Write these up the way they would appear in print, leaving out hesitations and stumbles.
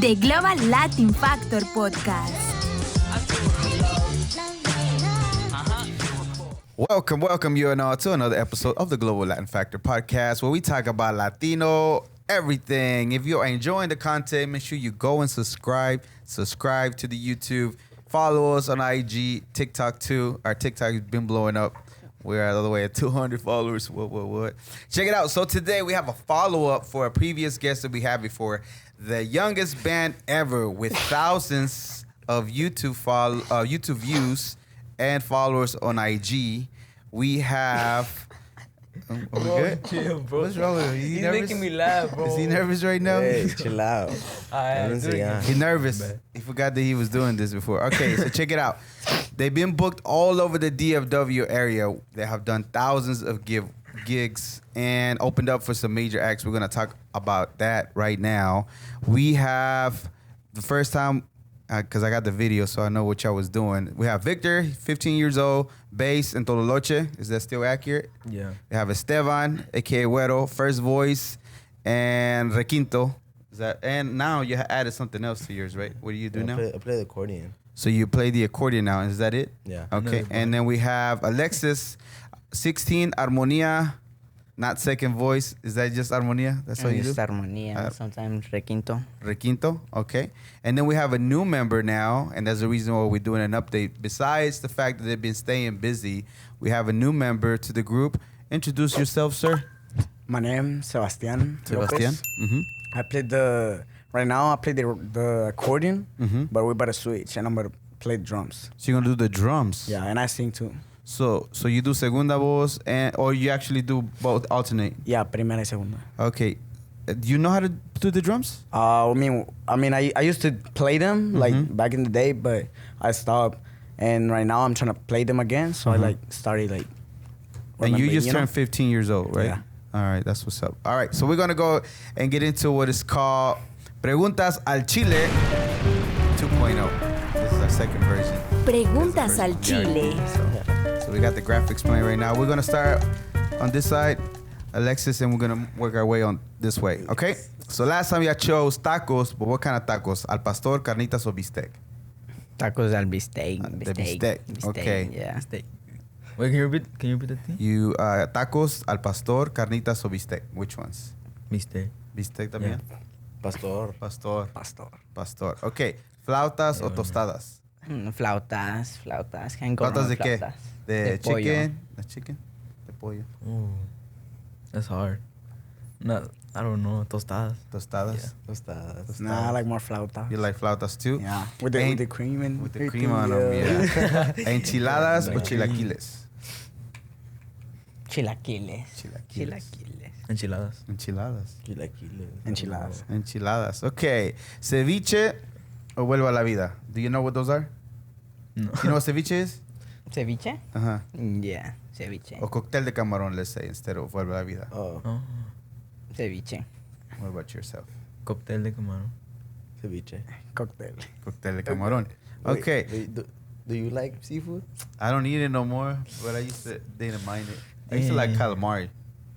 The Global Latin Factor Podcast. Welcome you and all to another episode of the Global Latin Factor Podcast, where we talk about Latino everything. If you're enjoying the content, make sure you go and subscribe to the YouTube. Follow us on IG, TikTok too. Our TikTok has been blowing up. We're all the way at 200 followers. What? Check it out. So today we have a follow-up for a previous guest that we had before. The youngest band ever with thousands of YouTube views and followers on IG. We have... Are we good? Chill, bro. What's wrong with him? He's making me laugh, bro. Is he nervous right now? Hey, chill out. He's nervous. He forgot that he was doing this before. Okay, so check it out. They've been booked all over the DFW area. They have done thousands of gigs and opened up for some major acts. We're going to talk about that right now. We have the first time, because I got the video, so I know what y'all was doing. We have Victor, 15 years old, bass and Tololoche. Is that still accurate? Yeah. We have Esteban, a.k.a. Güero, first voice, and Requinto. Is that? And now you added something else to yours, right? What do you do now? I play the accordion. So you play the accordion now. Is that it? Yeah. Okay. And then we have Alexis, 16, Armonia, not second voice. Is that just Armonia? That's all you do? Just Armonía, sometimes Requinto. Requinto, okay. And then we have a new member now, and that's the reason why we're doing an update. Besides the fact that they've been staying busy, we have a new member to the group. Introduce yourself, sir. My name Sebastian. Sebastian. Lopez. I play right now I play the accordion, but we're about to switch, and I'm about to play drums. So you're going to do the drums? Yeah, and I sing too. So you do segunda voz, or you actually do both alternate? Yeah, primera y segunda. Okay. Do you know how to do the drums? I used to play them like back in the day, but I stopped, and right now I'm trying to play them again. So I started like. And you just turned 15 years old, right? Yeah. All right, that's what's up. All right, so we're gonna go and get into what is called Preguntas al Chile 2.0. This is our second version. Preguntas al Chile. So we got the graphics playing right now. We're gonna start on this side, Alexis, and we're gonna work our way on this way. Okay. So last time you chose tacos, but what kind of tacos? Al pastor, carnitas, or bistec? Tacos al bistec. The bistec. Okay. Yeah. Steak. Wait, can you repeat the thing? You tacos al pastor, carnitas, or bistec? Which ones? Mistake. Bistec también. Yeah. Pastor. Okay. Flautas o tostadas? Flautas. ¿Flautas de qué? De chicken. The chicken. De pollo. Ooh, that's hard. No, I don't know. Tostadas. Tostadas. Tostadas. Nah, I like more flauta. You like flautas too? Yeah, with the cream and With the cream on them, yeah. Enchiladas o chilaquiles? Chilaquiles. Enchiladas. Enchiladas. Okay. Ceviche o vuelvo a la vida? Do you know what those are? No. You know what ceviche is? ¿Ceviche? Uh-huh. Yeah, ceviche. O cóctel de camarón, let's say, instead of vuelvo a la vida. Oh, Oh. Ceviche. What about yourself? Cóctel de camarón. ceviche. cocktail. Cóctel de camarón. Okay. Wait, do you like seafood? I don't eat it no more, but I didn't mind it. I used to like calamari.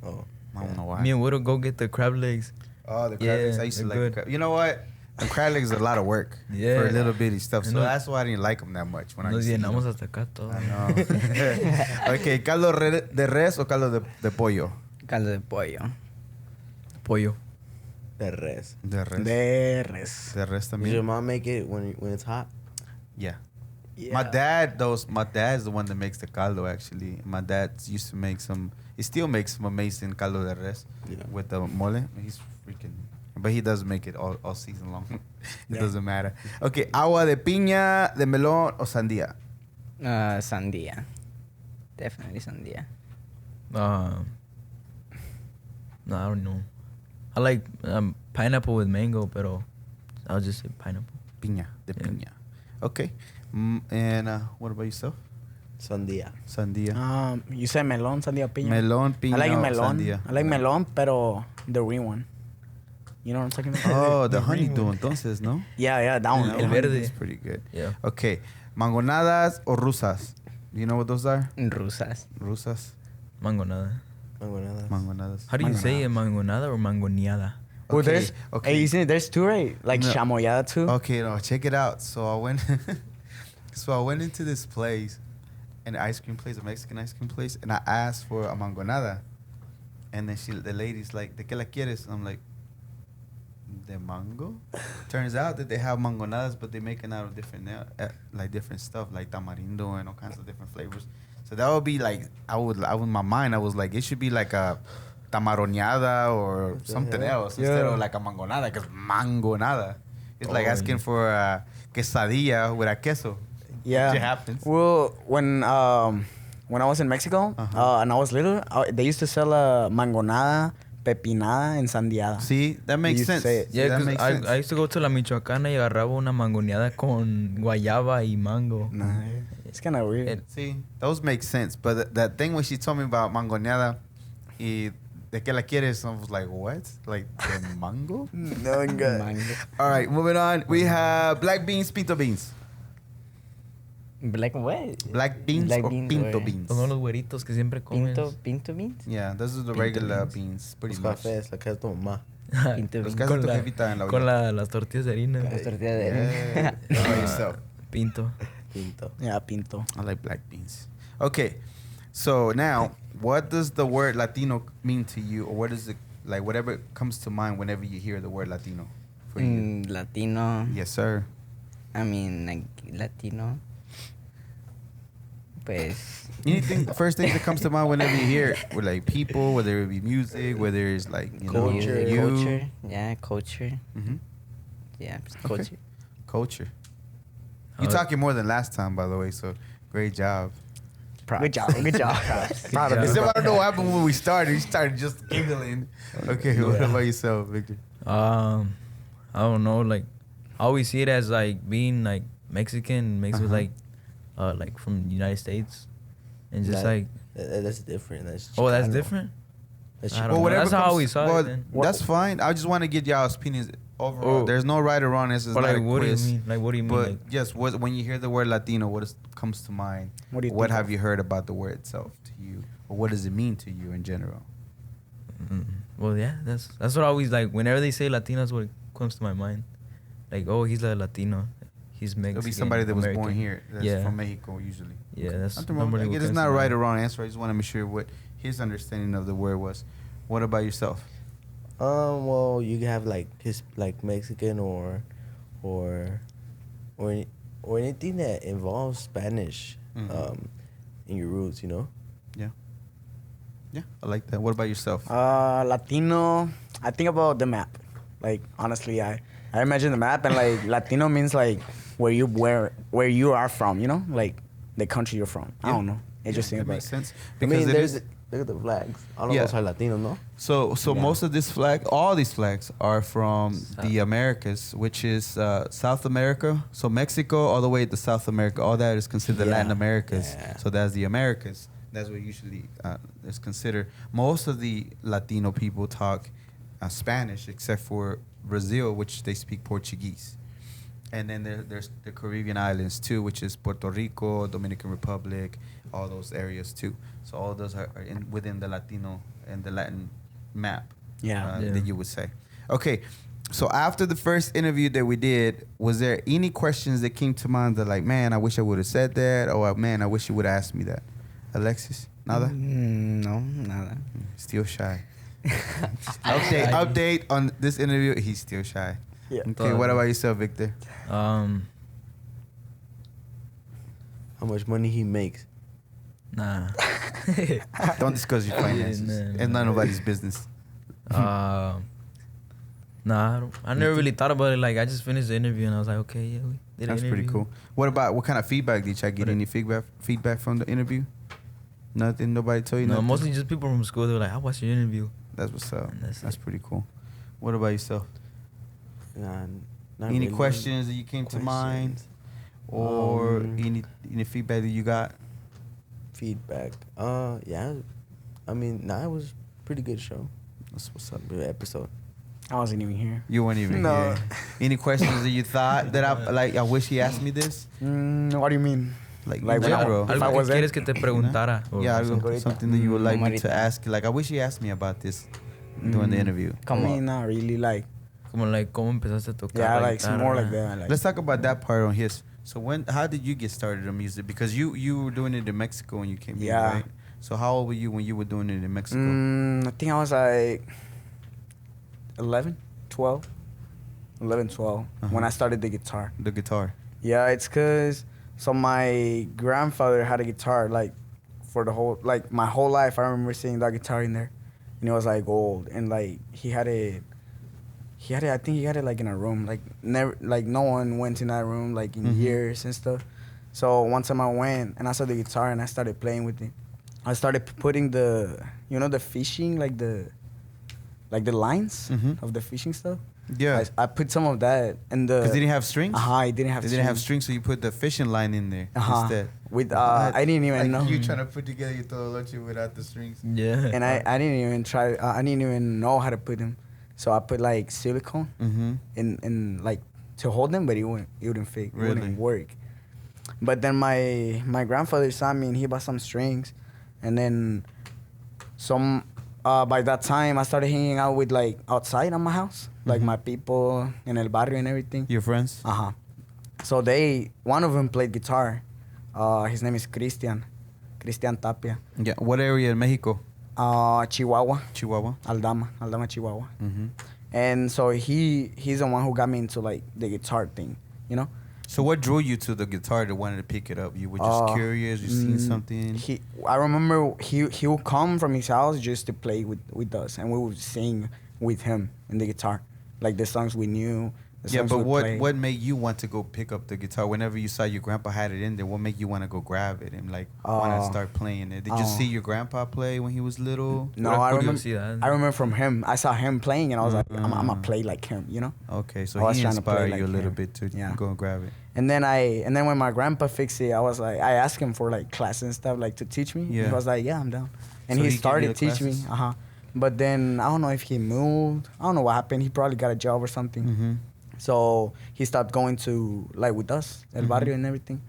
Oh. I don't know why. Me and Widow go get the crab legs. Oh, the crab legs. I used to they're like good. crab. You know what? The crab legs is a lot of work Yeah. for little bitty stuff. So I know. that's why I didn't like them that much when I Nos used to eat them. llenamos hasta acá todo. I know. Okay, caldo de res o caldo de pollo? Caldo de pollo. Pollo. The res. De res. De res. De res Does your también. mom make it when it's hot? Yeah. Yeah. My dad's the one that makes the caldo actually. My dad used to make he still makes some amazing caldo de res Yeah. with the mole. He's freaking, but he does make it all season long. It doesn't matter. Okay, agua de piña, de melón o sandía? Sandía. Definitely sandía. No, I don't know. I like pineapple with mango, pero I'll just say pineapple. Piña, de Yeah. piña. Okay. And what about yourself? Sandia. Sandía. You said melon, sandia, piña. Melón, piña, I like o melon. sandía? I like melon, pero the green one. You know what I'm talking about? Oh, the honeydew entonces, ¿no? Yeah, that one. Yeah, El verde. It's pretty good. Yeah. Okay. Mangonadas o rusas? Do you know what those are? Rusas. Rusas. Mangonada. Mangonadas. Mangonadas. How do you say it? Mangonada or mangoneada? Well, Okay, there's okay. Hey, you seen there's two, right? Like No. chamoyada too. Okay, no, check it out. So I went, so I went into this place, an ice cream place, a Mexican ice cream place, and I asked for a mangonada, and then the lady's like, "¿De qué la quieres?" I'm like, "De mango." Turns out that they have mangonadas, but they make it out of different, like different stuff, like tamarindo and all kinds of different flavors. So that would be like, I would in my mind, I was like, it should be like a tamaroñada or something else instead of like a mangonada, because mangonada. It's like asking for a quesadilla with a queso. Yeah. It happens. Well, when I was in Mexico and I was little, they used to sell a mangonada, pepinada, and sandiada. See, that makes used to sense. say it. Yeah, that because makes sense. I used to go to La Michoacana y agarraba una mangoneada con guayaba y mango. Nah, it's kind of weird. See, those make sense. But that thing when she told me about mangoneada y de qué la quieres, I was like, what? Like the mango? No, God. Mango. All right, moving on. We have black beans, pinto beans. Black what? Black beans Black or beans pinto or- beans? Son los güeritos que siempre comen. Pinto beans? Yeah, those are the Pinto regular beans. beans, pretty Los much. cafés, la casa de tu mamá. Pinto Los beans. que hace tu jefita en la con olla. las tortillas de harina. Las tortillas de Yeah. harina. How about yourself? Pinto. Pinto. Yeah, pinto. I like black beans. Okay, so now, what does the word Latino mean to you, or what is it like? Whatever comes to mind whenever you hear the word Latino for you. Latino. Yes, sir. I mean, like, Latino. Pues. Anything, first thing that comes to mind whenever you hear it, with like people, whether it be music, whether it's like Culture. you, Culture. Yeah, culture. hmm Yeah, Okay. culture. culture. You talking more than last time, by the way. So great job. Good job. Good job. Proud of Because you. I don't know what happened when we started. We started just giggling. Okay, what about yourself, Victor? I don't know. Like, I always see it as like being like Mexican mixed with like from the United States, and just That- like, That's different. That's oh, that's Chicano. different. That's I Chicano. don't know. That's how I always saw it well, then. that's fine. I just want to get y'all's opinions overall. Oh. There's no right or wrong. This is But not like, a what do you quiz. mean? Like, what do you mean? But Like, yes, when you hear the word Latino, comes to mind? What do you What think have of? you heard about the word itself to you, or what does it mean to you in general? well, yeah, that's what I always like. Whenever they say Latino, that's what comes to my mind. Like, oh, he's a Latino. He's Mexican. It'll be somebody that was born American. here. That's Yeah. from Mexico usually. Yeah, that's Nothing wrong. normally Like, what it is comes not to a right mind. or wrong answer. I just want to make sure what his understanding of the word was. What about yourself? Well, you can have like Mexican or anything that involves Spanish, Mhm. in your roots. You know. Yeah, I like that. What about yourself? Latino. I think about the map. Like honestly, I imagine the map and like Latino means like where you are from. You know, like the country you're from. I Yeah. don't know. It just that seems like makes sense. I Because mean, it is. look at the flags. All of Yeah. us are Latinos, no? So Yeah. most of this all these flags are from the Americas, which is South America. So Mexico all the way to South America, all that is considered Yeah. Latin Americas. Yeah. So that's the Americas. That's what usually is considered. Most of the Latino people talk Spanish, except for Brazil, which they speak Portuguese. And then there's the Caribbean islands too, which is Puerto Rico, Dominican Republic, all those areas too. So all those are within the Latino and the Latin map. Yeah. Yeah. That you would say. Okay, so after the first interview that we did, was there any questions that came to mind that like, man, I wish I would have said that, or man, I wish you would have asked me that? Alexis, nada? No, nada. Still shy. Update on this interview. He's still shy. Yeah. Okay, what about yourself, Victor? How much money he makes? Nah. Don't discuss your finances. Nah. It's not nobody's business. Nah, I never really thought about it. Like, I just finished the interview and I was like, okay, yeah, we did an That's pretty interview. cool. What kind of feedback did y'all get? Any feedback from the interview? Nothing. Nobody told you No, nothing. mostly just people from school. They were like, I watched your interview. That's what's up. And that's That's it. pretty cool. What about yourself? Nah, not Any really. questions that you came to mind, or any feedback that you got? Feedback. Yeah. I mean, it was pretty good show. That's what's up. Good episode. I wasn't even here. You weren't even No. here. Any questions that you thought that I wish he asked me this? What do you mean? Like Like, in when I- general. if Algo I que was there? quieres que te preguntara. or Yeah, something. something that you would like me to Ahorita. ask. Like, I wish he asked me about this. during the interview? I mean, not really. Like, Como like, ¿cómo empezaste a tocar? yeah, la like some more guitarra? like that. Like, Let's talk about that part on his. So how did you get started in music? Because you were doing it in Mexico when you came here, Yeah. right? So how old were you when you were doing it in Mexico? I think I was like 11, 12. 11, 12 when I started the guitar. The guitar. Yeah, it's because so my grandfather had a guitar like for the whole like my whole life. I remember seeing that guitar in there, and it was like gold, and like he had it. I think he had it like in a room, like never, like no one went in that room like in years and stuff. So one time I went and I saw the guitar and I started playing with it. I started putting the fishing like the lines of the fishing stuff. Yeah. I put some of that and the. Because they didn't have strings? It didn't have They didn't have strings, so you put the fishing line in there instead. With I didn't even know. You trying to put together your Tololoche without the strings. Yeah. And I didn't even try. I didn't even know how to put them. So I put like silicone in like to hold them, but it wouldn't fit. It Really? wouldn't work. But then my grandfather saw me and he bought some strings, and then some. By that time, I started hanging out with like outside on my house, like my people in el barrio and everything. Your friends? So one of them played guitar. His name is Cristian Tapia. Yeah. What area in Mexico? Chihuahua. Chihuahua. Aldama, Chihuahua. Mm-hmm. And so he's the one who got me into like the guitar thing, you know. So what drew you to the guitar to wanted to pick it up? You were just curious. You seen something. I remember he would come from his house just to play with us, and we would sing with him in the guitar, like the songs we knew. Yeah, but what made you want to go pick up the guitar? Whenever you saw your grandpa had it in there, what made you want to go grab it and like want to start playing it? Did you see your grandpa play when he was little? No, Pura I remember. curiosidad. I remember from him. I saw him playing, and I was like, I'm gonna play like him, you know. Okay, I so was he trying to play inspired like you a little him. bit to Yeah. go and grab it. And then when my grandpa fixed it, I asked him for like classes and stuff, like to teach me. Yeah. He was like, yeah, I'm down. And So he he gave you started the teaching me. classes? But then I don't know if he moved. I don't know what happened. He probably got a job or something. Mm-hmm. So he stopped going to like with us, El Barrio and everything.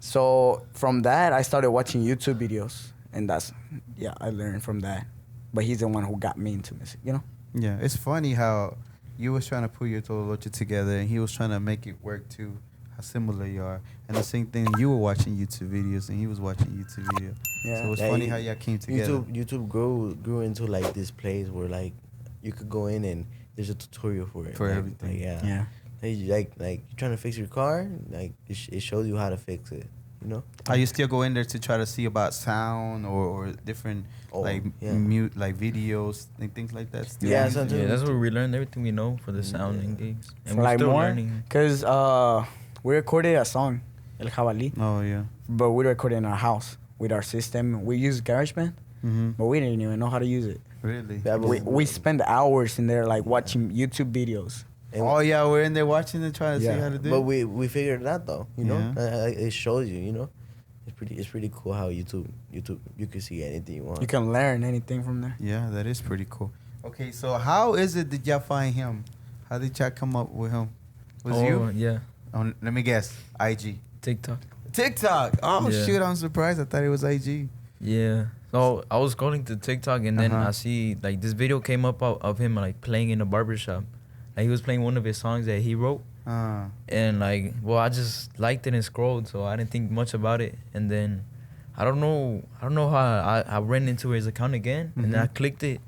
So from that, I started watching YouTube videos, and I learned from that. But he's the one who got me into music, you know. Yeah, it's funny how you was trying to put your Tololoche together and he was trying to make it work too. How similar you are, and the same thing. You were watching YouTube videos and he was watching YouTube videos. Yeah. So it's Yeah, funny how y'all came together. YouTube grew into like this place where like you could go in and there's a tutorial for it. For like, everything. Like, yeah. Yeah. Like you're trying to fix your car, like it shows you how to fix it. You know. Are you still go in there to try to see about sound or different mute like videos and things like that? Still? Yeah, Yeah, sometimes. that's where we learned everything we know for the sound and gigs. And For we're like still more, learning. because we recorded a song, El Jabalí, Oh yeah. but we recorded in our house with our system. We used GarageBand, Mm-hmm. but we didn't even know how to use it. Really? Yeah, but We spent hours in there like watching YouTube videos. Oh yeah, we're in there watching and trying to see Yeah. how to do. But it. we figured it out though. You know, Yeah. it shows you. You know, it's pretty cool how YouTube you can see anything you want. You can learn anything from there. Yeah, that is pretty cool. Okay, so how is it did y'all find him? How did y'all come up with him? Was you? Yeah. Let me guess. IG. TikTok. TikTok. Oh Yeah. shoot, I'm surprised. I thought it was IG. Yeah. So I was scrolling to TikTok and then I see like this video came up of him like playing in a barbershop. Like he was playing one of his songs that he wrote. And like, well, I just liked it and scrolled, so I didn't think much about it. And then I don't know how I ran into his account again, and then I clicked it,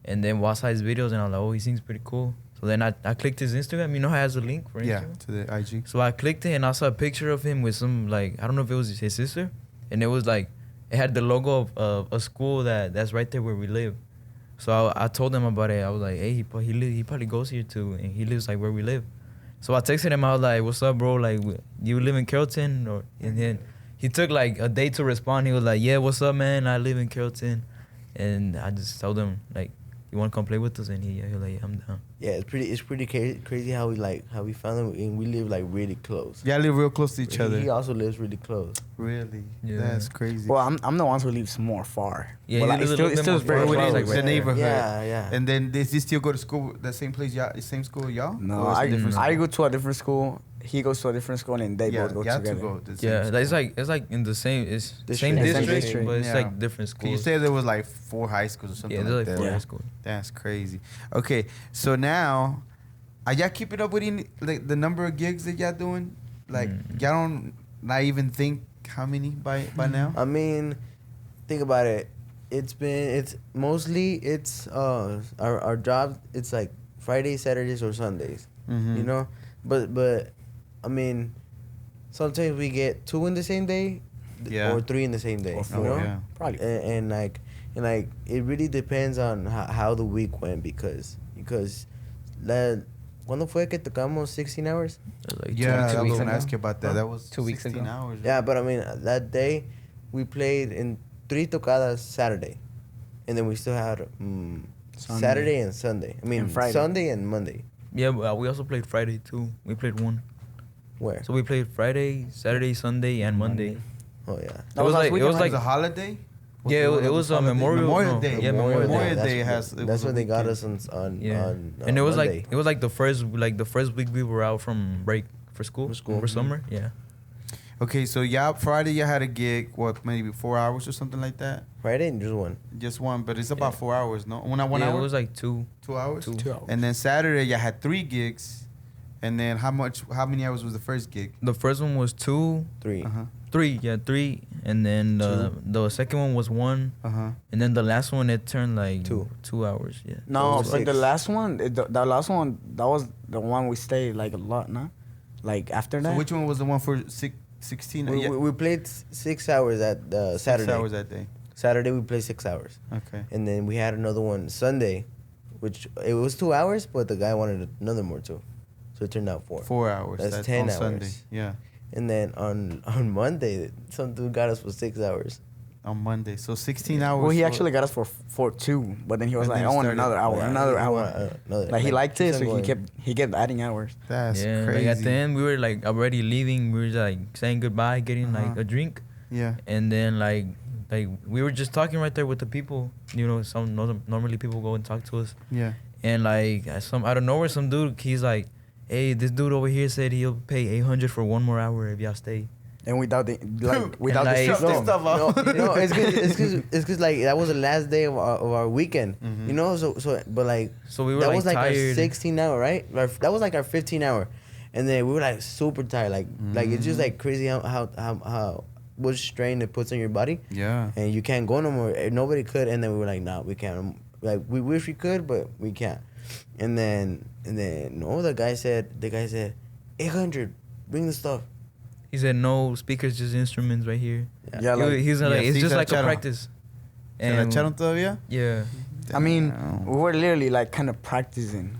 and then watched his videos, and I was like, oh, he seems pretty cool. So then I clicked his Instagram. You know how it has a link for Instagram? Yeah, to the IG. So I clicked it and I saw a picture of him with some like I don't know if it was his sister, and it was like it had the logo of a school that's right there where we live. So I told him about it. I was like, hey, he probably goes here too, and he lives like where we live. So I texted him. I was like, what's up, bro? Like, you live in Carrollton? And then he took like a day to respond. He was like, yeah, what's up, man? I live in Carrollton. And I just told him like, you want to come play with us? And he was like, yeah, I'm down. Yeah, it's pretty crazy how we found him and we live like really close. Y'all live real close to each other. He also lives really close. Really? Yeah. That's crazy. Well, I'm the one who lives more far. Yeah, Well, he like, lives a it's little bit still more very far, close. like the right there. neighborhood. Yeah, yeah. And then does he still go to school, the same place y'all, same school y'all? No, Or is it different I school? go to a different school. He goes to a different school, and they both go y'all together. two go to the same Yeah, school. it's like in the same same District. Same district, district. but it's Yeah. like different 'Cause you schools. said there was like 4 high schools or something Yeah, like there's like that. 4 Yeah. high schools. That's crazy. Okay, so now, are y'all keeping up with like the number of gigs that y'all doing? Like y'all don't not even think how many by now? I mean, think about it. It's mostly our job. It's like Fridays, Saturdays, or Sundays. Mhm. You know, but I mean, sometimes we get 2 in the same day, Yeah. or 3 in the same day. Or You 4, know, yeah. Probably. and like it really depends on how the week went because ¿cuándo fue que tocamos 16 hours? Like Yeah, I 2 was weeks gonna ago. ask you about that. Huh? That was 2 weeks 16 ago. hours. Yeah, right? but I mean that day we played in 3 tocadas Saturday, and then we still had Sunday. Saturday and Sunday. I mean And Friday. Sunday and Monday. Yeah, but we also played Friday too. We played one. Where? So we played Friday, Saturday, Sunday, and Monday. Oh yeah. That was last It was weekend, It like was a holiday. Yeah, it was a holiday? Memorial no, Day. yeah, Memorial Memorial Day. Day has. That's when they got us on Yeah, on and it was Monday. like it was like the first week we were out from break for school For summer. Yeah, Okay, so y'all Friday y'all had a gig. What, maybe 4 hours or something like that? Friday and just one. Just one, but it's about Yeah. 4 hours. No, one yeah, hour. it was like 2. 2 hours. 2 hours. And then Saturday y'all had 3 gigs. And then how many hours was the first gig? The first one was 2, 3. 3, yeah, 3, and then the second one was 1, and then the last one it turned like 2 hours. Yeah. No, So but the 6. last one, the last one, that was the one we stayed like a lot, no? Like after that. So which one was the one for 16? We played 6 hours at Saturday. 6 hours that day. Saturday we played 6 hours. Okay. And then we had another one Sunday, which it was 2 hours, but the guy wanted another more too, so it turned out 4. 4 hours. That's 10 on hours. Sunday. Yeah. And then on Monday, some dude got us for 6 hours. On Monday. So 16 hours. Well, he for- actually got us for 2, but then he was And like, then I want started- another hour, Yeah, another he hour. wanted another- Like he liked it, keeps so on he going. kept adding hours. That's Yeah, crazy. like at the end we were like already leaving. We were like saying goodbye, getting like Uh-huh. a drink, Yeah. and then like we were just talking right there with the people. You know, normally people go and talk to us, Yeah. and like some out of nowhere, some dude he's like, "Hey, this dude over here said he'll pay 800 for 1 more hour if y'all stay." And without the without like- the Shut this system. stuff up. No, it's cause like that was the last day of our weekend, Mhm. you know. So but like So we were that like was like our tired. 16 hour, right? That was like our 15 hour, and then we were like super tired, like it's just like crazy how much strain it puts on your body, Yeah. and you can't go no more. Nobody could, and then we were like, nah, we can't. Like we wish we could, but we can't. And then no, the guy said 800, bring the stuff. He said no speakers, just instruments right here. Yeah, like, He's like, yeah, it's sí, just se like a echaron. practice. ¿Se la echaron todavía? Yeah, I mean, Damn. we were literally like kind of practicing.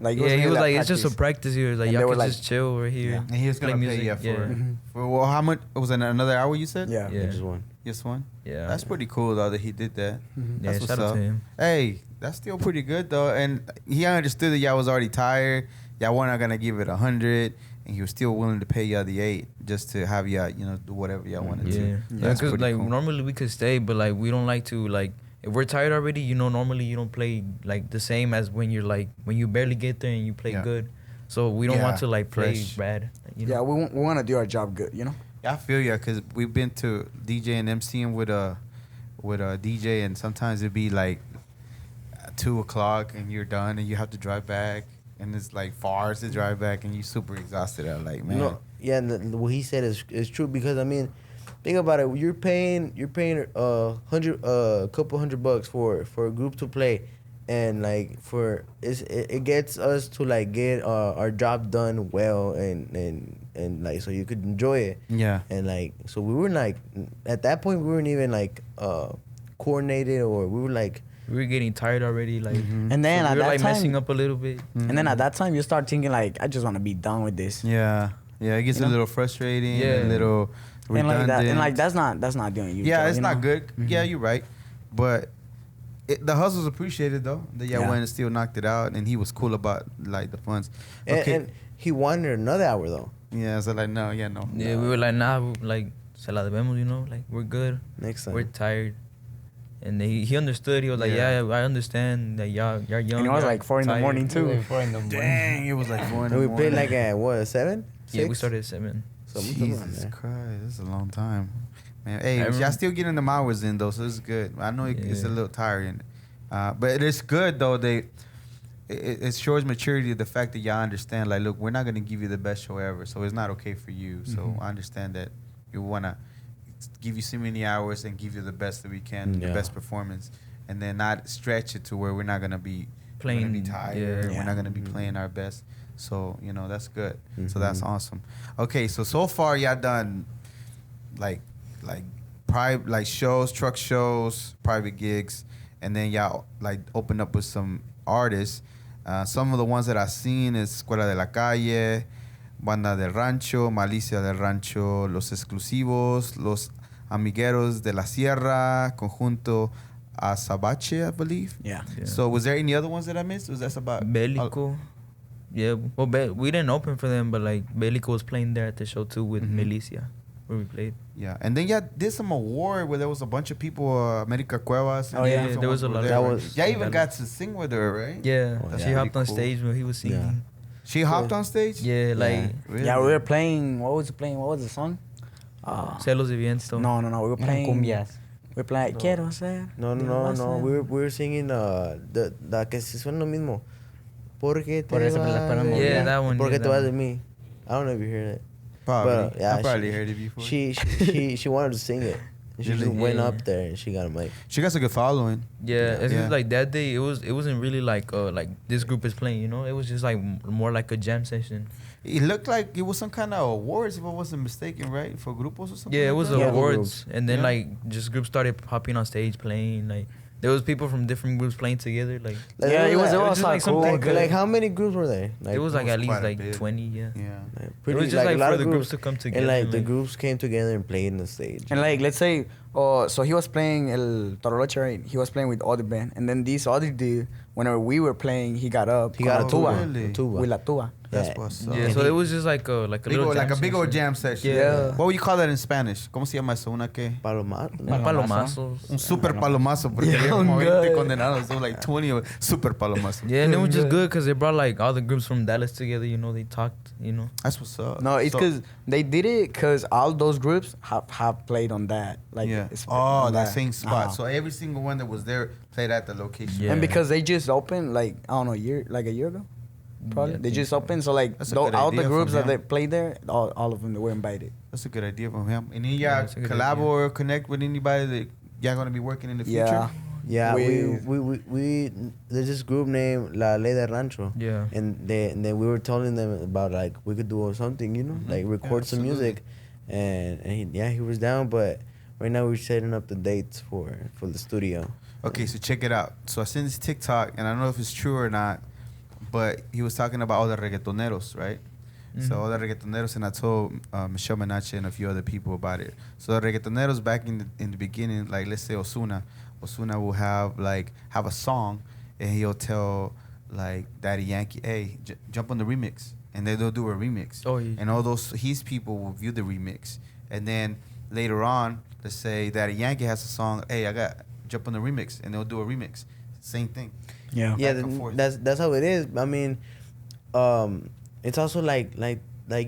Like yeah. He really was a like, it's just a practice. practice here. Like And y'all they were can like- just chill right here. Yeah. And he was play gonna pay music, you for yeah. Mhm. well, how much was it? Another hour you said? Yeah. Yeah. Just one. Just one. Yeah, That's pretty cool though that he did that. Mhm. Yeah, That's what's shout out up. to him. Hey, that's still pretty good though, and he understood that y'all was already tired. Y'all weren't gonna give it 100, and he was still willing to pay y'all the 8 just to have y'all, do whatever y'all wanted Yeah, to. because pretty like cool. normally we could stay, but like we don't like to like if we're tired already. Normally you don't play like the same as when you're like when you barely get there and you play Yeah. good. So we don't Yeah, want to like play fresh. bad. Yeah, we want to do our job good, you know. Yeah, I feel ya, cause we've been to DJ and MCing with a DJ, and sometimes it'd be like 2:00 and you're done, and you have to drive back, and it's like far to drive back, and you're super exhausted. I'm like, man. No, yeah, and what he said is true because I mean, think about it. You're paying a couple $100 for a group to play, and like it gets us to like get our job done well and like so you could enjoy it. Yeah. And like so we were like at that point we weren't even like coordinated or we were like We were getting tired already. Like And then so at we were that like time, messing up a little bit. and then at that time, you start thinking like, I just want to be done with this. Yeah. Yeah, it gets You a know? little frustrating, Yeah. a little And redundant. like that's not doing you. yeah, Joe, it's you not know? good. Mhm. Yeah, you're right. But the hustle's appreciated though. That y'all Yeah. went and still knocked it out, and he was cool about like the funds. Okay. and he wanted another hour though. Yeah, so like no. Yeah, we were like, nah, like se la debemos, like we're good. Next time. We're tired. And he understood. He was like, Yeah. yeah, I understand that y'all young. And it was y'all like 4 in the tired." morning too. 4 in the morning. Dang, it was like 4 in the And we morning. played like at what, 7? Yeah, we 6? started at 7. Something around Jesus there. Christ, this is a long time. Man, hey, I y'all remember- still getting them hours in though, so it's good. I know it's a Yeah. little tiring, but it's good though. It shows maturity, the fact that y'all understand. Like, look, we're not gonna give you the best show ever, so it's not okay for you. So I understand that you wanna give you so many hours and give you the best that we can, the Yeah. best performance, and then not stretch it to where we're not gonna be Playing, we're gonna be tired. yeah. We're not gonna be Mm-hmm. playing our best. So that's good. So that's awesome. Okay, so far y'all done like private like shows, truck shows, private gigs, and then y'all like opened up with some artists. Some of the ones that I've seen is Escuela de la Calle, Banda del Rancho, Malicia del Rancho, Los Exclusivos, Los Amigueros de la Sierra, Conjunto Azabache, I believe. Yeah. Yeah. So was there any other ones that I missed? Was that about Bélico. Yeah, well, we didn't open for them, but like Bélico was playing there at the show too with Milicia, where we played. Yeah, and then y'all did some award where there was a bunch of people, America Cuevas. Oh, yeah. some There was a ones lot were of- there. That was- Y'all even that got to sing with her, right? Yeah, Oh, she yeah. hopped on Pretty cool. stage when he was singing. Yeah. She hopped on stage? Yeah, like Yeah. Really? Yeah, we were playing. What was it playing? What was the song? Celos de Viento. No. We were playing. Cumbias. We were playing. Quiero ser. No. We were singing the que se suena lo mismo. Porque te Por eso me la vas fueron de moviendo. Yeah, mí. that one, Porque yeah, te that vas one. de mí. I don't know if you heard it. Probably. But, yeah, I probably she- heard it before. She wanted to sing it. And she Really? just went Yeah. up there and she got a mic. She got a good following. Yeah, it's Yeah. just like that day. It wasn't really like this group is playing. You know, it was just like more like a jam session. It looked like it was some kind of awards, if I wasn't mistaken, right? For grupos or something. Yeah, it like was that? Yeah. awards, and then Yeah. like just groups started popping on stage playing. Like there was people from different groups playing together. Like Like, Yeah, it was just also like cool. something Like, good. like how many groups were there? it was like was at least quite a like bit. 20. Yeah. Yeah. like, It pretty, was just like a lot for of the groups groups to come together. And like the like- groups came together and played on the stage. And like, let's say, so he was playing El Toroloche, right? He was playing with other band, and then this other dude, whenever we were playing, he got up. He got on a tuba. really? A tuba. With la tuba. That's Yeah. what's up. Yeah, And so he- it was just like a Big little old, like jam a big old session. jam session. Yeah. What would you call that in Spanish? ¿Cómo se llama eso? ¿Una qué? Palomar. Un palomazos. Un super palomazo. Porque había como 20 condenados. So like 20 of super palomazos. Yeah, and it was just good because they brought like all the groups from Dallas together. You know, they talked. You know. That's what's up. No, it's So- because they did it because all those groups have played on that. Like, yeah. it's Oh, on that same spot. Uh-huh. So every single one that was there played at the location. Yeah. And because they just opened, like, I don't know, a year ago, probably. Yeah, I they think just so. opened, so like, That's a good all the idea groups from that they him. played there, all of them, they were invited. That's a good idea from him. And then Yeah, y'all that's a good collab idea. or connect with anybody that y'all gonna be working in the future? Yeah. Yeah, With- we there's this group named La Ley del Rancho. Yeah. And then we were telling them about like we could do something, you know, like record some absolutely. music, and he was down, but right now we're setting up the dates for the studio. Okay, so check it out. So I seen this TikTok, and I don't know if it's true or not, but he was talking about all the reggaetoneros, right? So all the reggaetoneros, and I told Michelle Menache and a few other people about it. So the reggaetoneros back in the beginning, like let's say Ozuna will have a song, and he'll tell like Daddy Yankee, hey, jump on the remix, and then they'll do a remix. Oh, yeah. And all those his people will view the remix, and then later on, let's say Daddy Yankee has a song, hey, I got jump on the remix, and they'll do a remix. Same thing. Yeah. Yeah, Back and forth. that's how it is. I mean, it's also like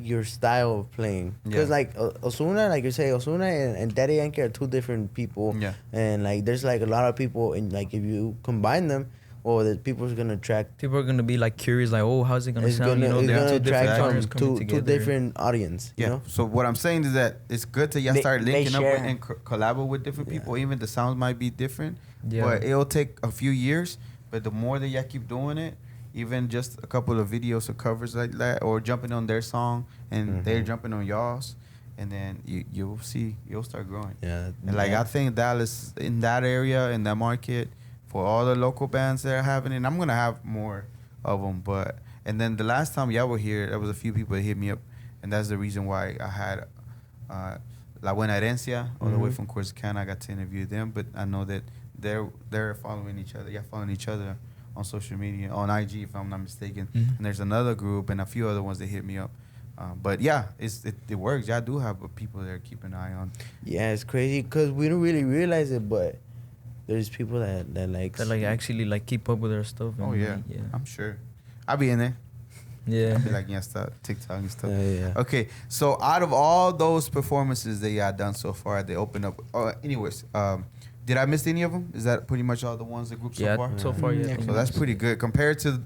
your style of playing. Because Yeah. like Ozuna, like you say, Ozuna and Daddy Yankee are two different people. Yeah. And like there's like a lot of people, and like if you combine them, the people's gonna attract. People are gonna be like curious, like, oh, how's it gonna It's sound? gonna, You know, it's they're gonna two different attract genres coming two together. different audience. Yeah. You know. So what I'm saying is that it's good to y'all They- start they linking up with, share. and collab with different people. Even the sounds might be different, Yeah. but it'll take a few years. But the more that y'all keep doing it, even just a couple of videos or covers like that, or jumping on their song and they're jumping on y'all's, and then you'll see you'll start growing. Yeah. And like I think Dallas in that area, in that market, for all the local bands that are having it, and I'm gonna have more of them. But and then the last time y'all were here, there was a few people that hit me up, and that's the reason why I had La Buena Herencia all the way from Corsicana. I got to interview them, but I know that they're following each other. Y'all following each other on social media, on IG, if I'm not mistaken. Mhm. And there's another group and a few other ones that hit me up. But yeah, it works. Y'all do have people that are keeping an eye on. Yeah, it's crazy because we don't really realize it, but there's people that like That like actually like keep up with their stuff. Oh and, yeah, like, yeah, I'm sure. I'll be in there. yeah. I'll be like, yeah, stuff, TikTok and stuff. yeah. Okay, so out of all those performances that y'all done so far, they opened up. Anyways, did I miss any of them? Is that pretty much all the ones the group so Yeah, far? so far, yeah. Yeah. pretty So that's much. pretty good compared to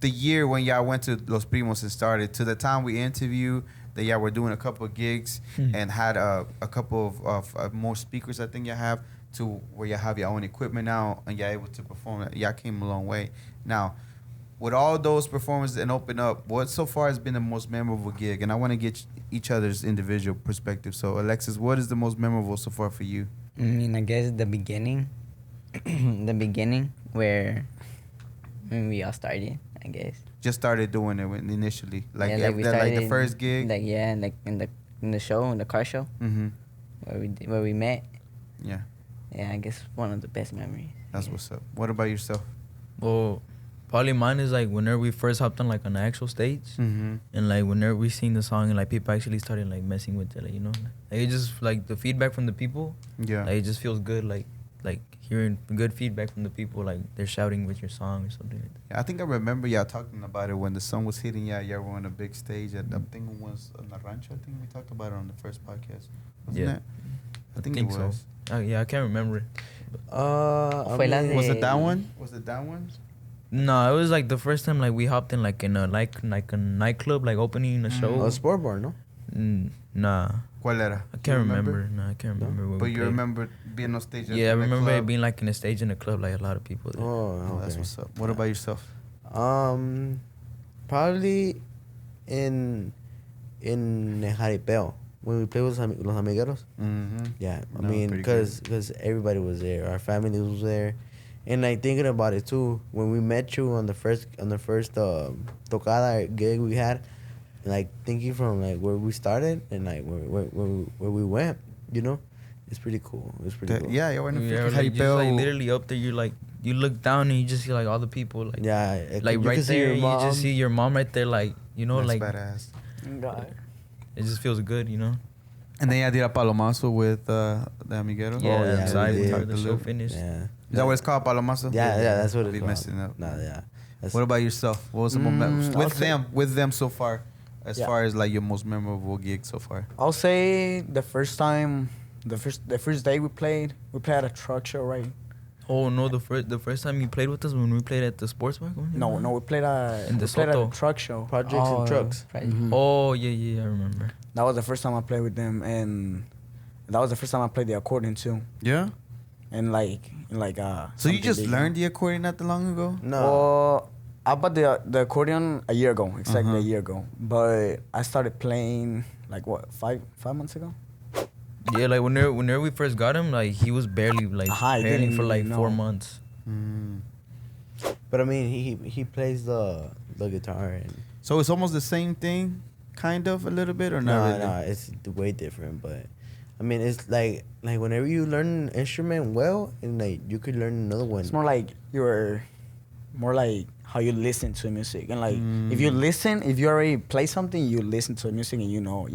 the year when y'all went to Los Primos and started to the time we interviewed that y'all were doing a couple of gigs and had a couple of more speakers. I think y'all have to where y'all have your own equipment now and y'all able to perform. Y'all came a long way. Now, with all those performances and open up, what so far has been the most memorable gig? And I want to get each other's individual perspective. So, Alexis, what is the most memorable so far for you? I mean, I guess the beginning, the beginning where when we all started, I guess. Just started doing it initially, like Yeah, like the first gig. Like yeah, like in the show, in the car show Mm-hmm. where we met. Yeah, Yeah, I guess one of the best memories. that's what's up. What about yourself? Well, probably mine is like whenever we first hopped on like on the actual stage, Mm-hmm. and like whenever we sing the song and like people actually started like messing with it, like you know, like it just like the feedback from the people, Yeah. like it just feels good, like hearing good feedback from the people, like they're shouting with your song or something like that. Yeah, I think I remember y'all talking about it when the song was hitting y'all. Y'all were on a big stage. I think it was on the Rancho. I think we talked about it on the first podcast. Wasn't Yeah. it? I think it so. was. Yeah, I can't remember it. Fue la de- Was it that one? Was it that one? No, it was like the first time like we hopped in like in a like a nightclub like opening a show. A sport bar, no? Nah, ¿Cuál era? I You can't remember. No, I can't remember. What But we you played. remember being on stage? Yeah, I in the remember it club? being like in a stage in a club, like a lot of people there. Oh, Oh, that's okay. what's up. What about yourself? Probably in El Jaripeo when we played with Los Amigueros. Mm-hmm. Yeah, I No, mean, pretty because everybody was there, our family was there, and like thinking about it too. When we met you on the first tocada gig we had, like thinking from like where we started and like where we went, you know, it's pretty cool. It's pretty cool. Yeah, you were in the Yeah, freaking like, just, Jaripeo. like literally up there, you're like you look down and you just see like all the people like Yeah, like you right can see there. your You mom. just see your mom right there, like you know, That's like badass. it just feels good, you know. And then I did a palomazo with the Amigueros. Yeah, yeah, inside we after did. the show finished. Yeah. Is that what it's called, palomazo? Yeah, that's what I'll it's be called. messing up. Nah, yeah. That's- What about yourself? What was the moment I'll say- with them so far? As Yeah. far as like your most memorable gig so far. I'll say the first time, the first day we played at a truck show, right? Oh no, the first time you played with us when we played at the sports bar. No, we played In the we played at Soto. a truck show. Projects and trucks. Mhm. Oh yeah, I remember. That was the first time I played with them, and that was the first time I played the accordion too. Yeah. And like So you something just big. learned the accordion not that long ago? No. Well, I bought the accordion a year ago, exactly Uh-huh. a year ago. But I started playing like what, five months ago. Yeah, like whenever we first got him, like he was barely like I playing didn't for like even 4 know. months. Mm. But I mean, he plays the guitar and So it's almost the same thing, kind of a little bit, or not no, really? no, it's way different. But I mean, it's like whenever you learn an instrument well, and like you could learn another one. It's more like more like how you listen to music, and like if you listen, if you already play something, you listen to the music and you know.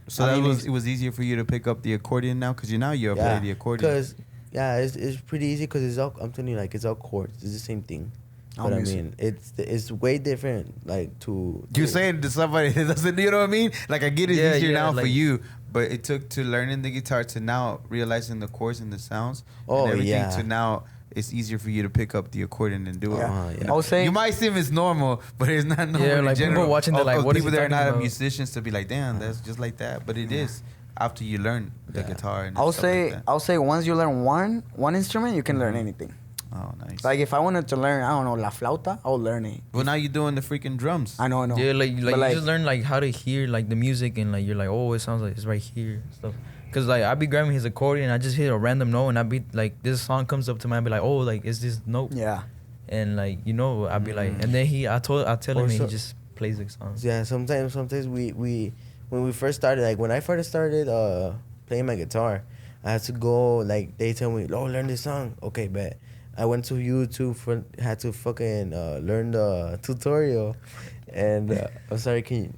So I that mean, was it was easier for you to pick up the accordion now because you play the accordion. Because it's pretty easy because it's all, I'm telling you, like it's all chords. It's the same thing. All But I music. mean, it's way different. Like You saying to somebody that doesn't, you know what I mean? Like I get it's Yeah, easier yeah, now for like- you, but it took to learning the guitar to now realizing the chords and the sounds Oh, and everything yeah. to now it's easier for you to pick up the accordion and do it. Yeah. Yeah. I would say You might seem it's normal, but it's not normal. Yeah, in like, people general. watching, they're like, Of what is people he that are talking not about? musicians to be like, damn, that's just like that. But it is after you learn the guitar. And I'll stuff say like that. I'll say once you learn one instrument, you can learn anything. Oh, nice. Like if I wanted to learn, I don't know, la flauta, I'll learn it. Well, now you're doing the freaking drums. I know. Yeah, like But you just learn like how to hear like the music and like you're like, oh, it sounds like it's right here and stuff. Cause like I be grabbing his accordion, I just hit a random note and I be like, this song comes up to me, I be like, oh, like it's this note, Yeah. and like I be like, and then I tell him Or and he so- just plays the songs. Yeah, sometimes we when we first started, like when I first started playing my guitar, I had to go, like they tell me, oh, learn this song. Okay, bet. I went to YouTube had to fucking learn the tutorial, and I'm sorry,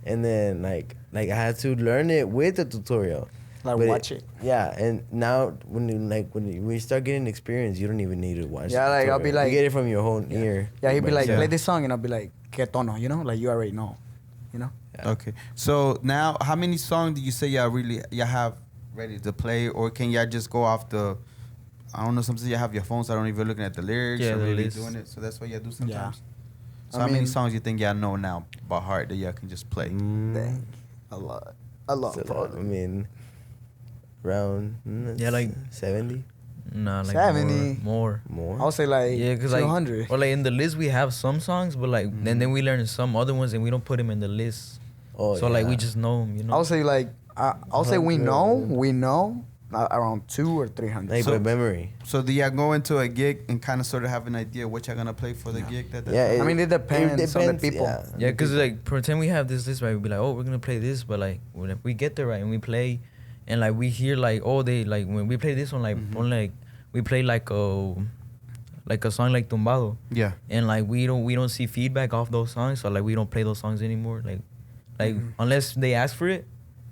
and then like I had to learn it with the tutorial. Like But watch it. Yeah, and now when you start getting experience, you don't even need to watch. Yeah, the like, I'll tutorial. be like- you get it from your own ear. Yeah, he'd be like, Yeah. play this song, and I'll be like, ¿Qué tono? You know, like you already know. You know. Okay. So now, how many songs do you say y'all have ready to play, or can y'all just go off the? I don't know. Sometimes you have your phones. So I don't even looking at the lyrics Yeah, or the really list. doing it. So that's what y'all do sometimes. So I how many mean- songs you think y'all know now by heart that y'all can just play? Dang. A lot. A lot. So, I probably. mean, around Yeah, like- 70 Nah, like 70. more. more. I'll say like Yeah, cause like, 200. or like in the list we have some songs, but like then we learn some other ones and we don't put them in the list. Oh, So like we yeah. just know them, you know. I'll say like I'll say we 100. know around 200 or 300. Like So- by memory. So do y'all go into a gig and kind of sort of have an idea what y'all gonna play for the gig? That Yeah, time? I mean, it depends on the people. Yeah, cause like pretend we have this list right, we be like, oh, we're gonna play this, but like when we get there right and we play, and like we hear like, oh, they like when we play this one like only like we play like a song like Tumbado, Yeah. and like we don't see feedback off those songs, so like we don't play those songs anymore, like unless they ask for it,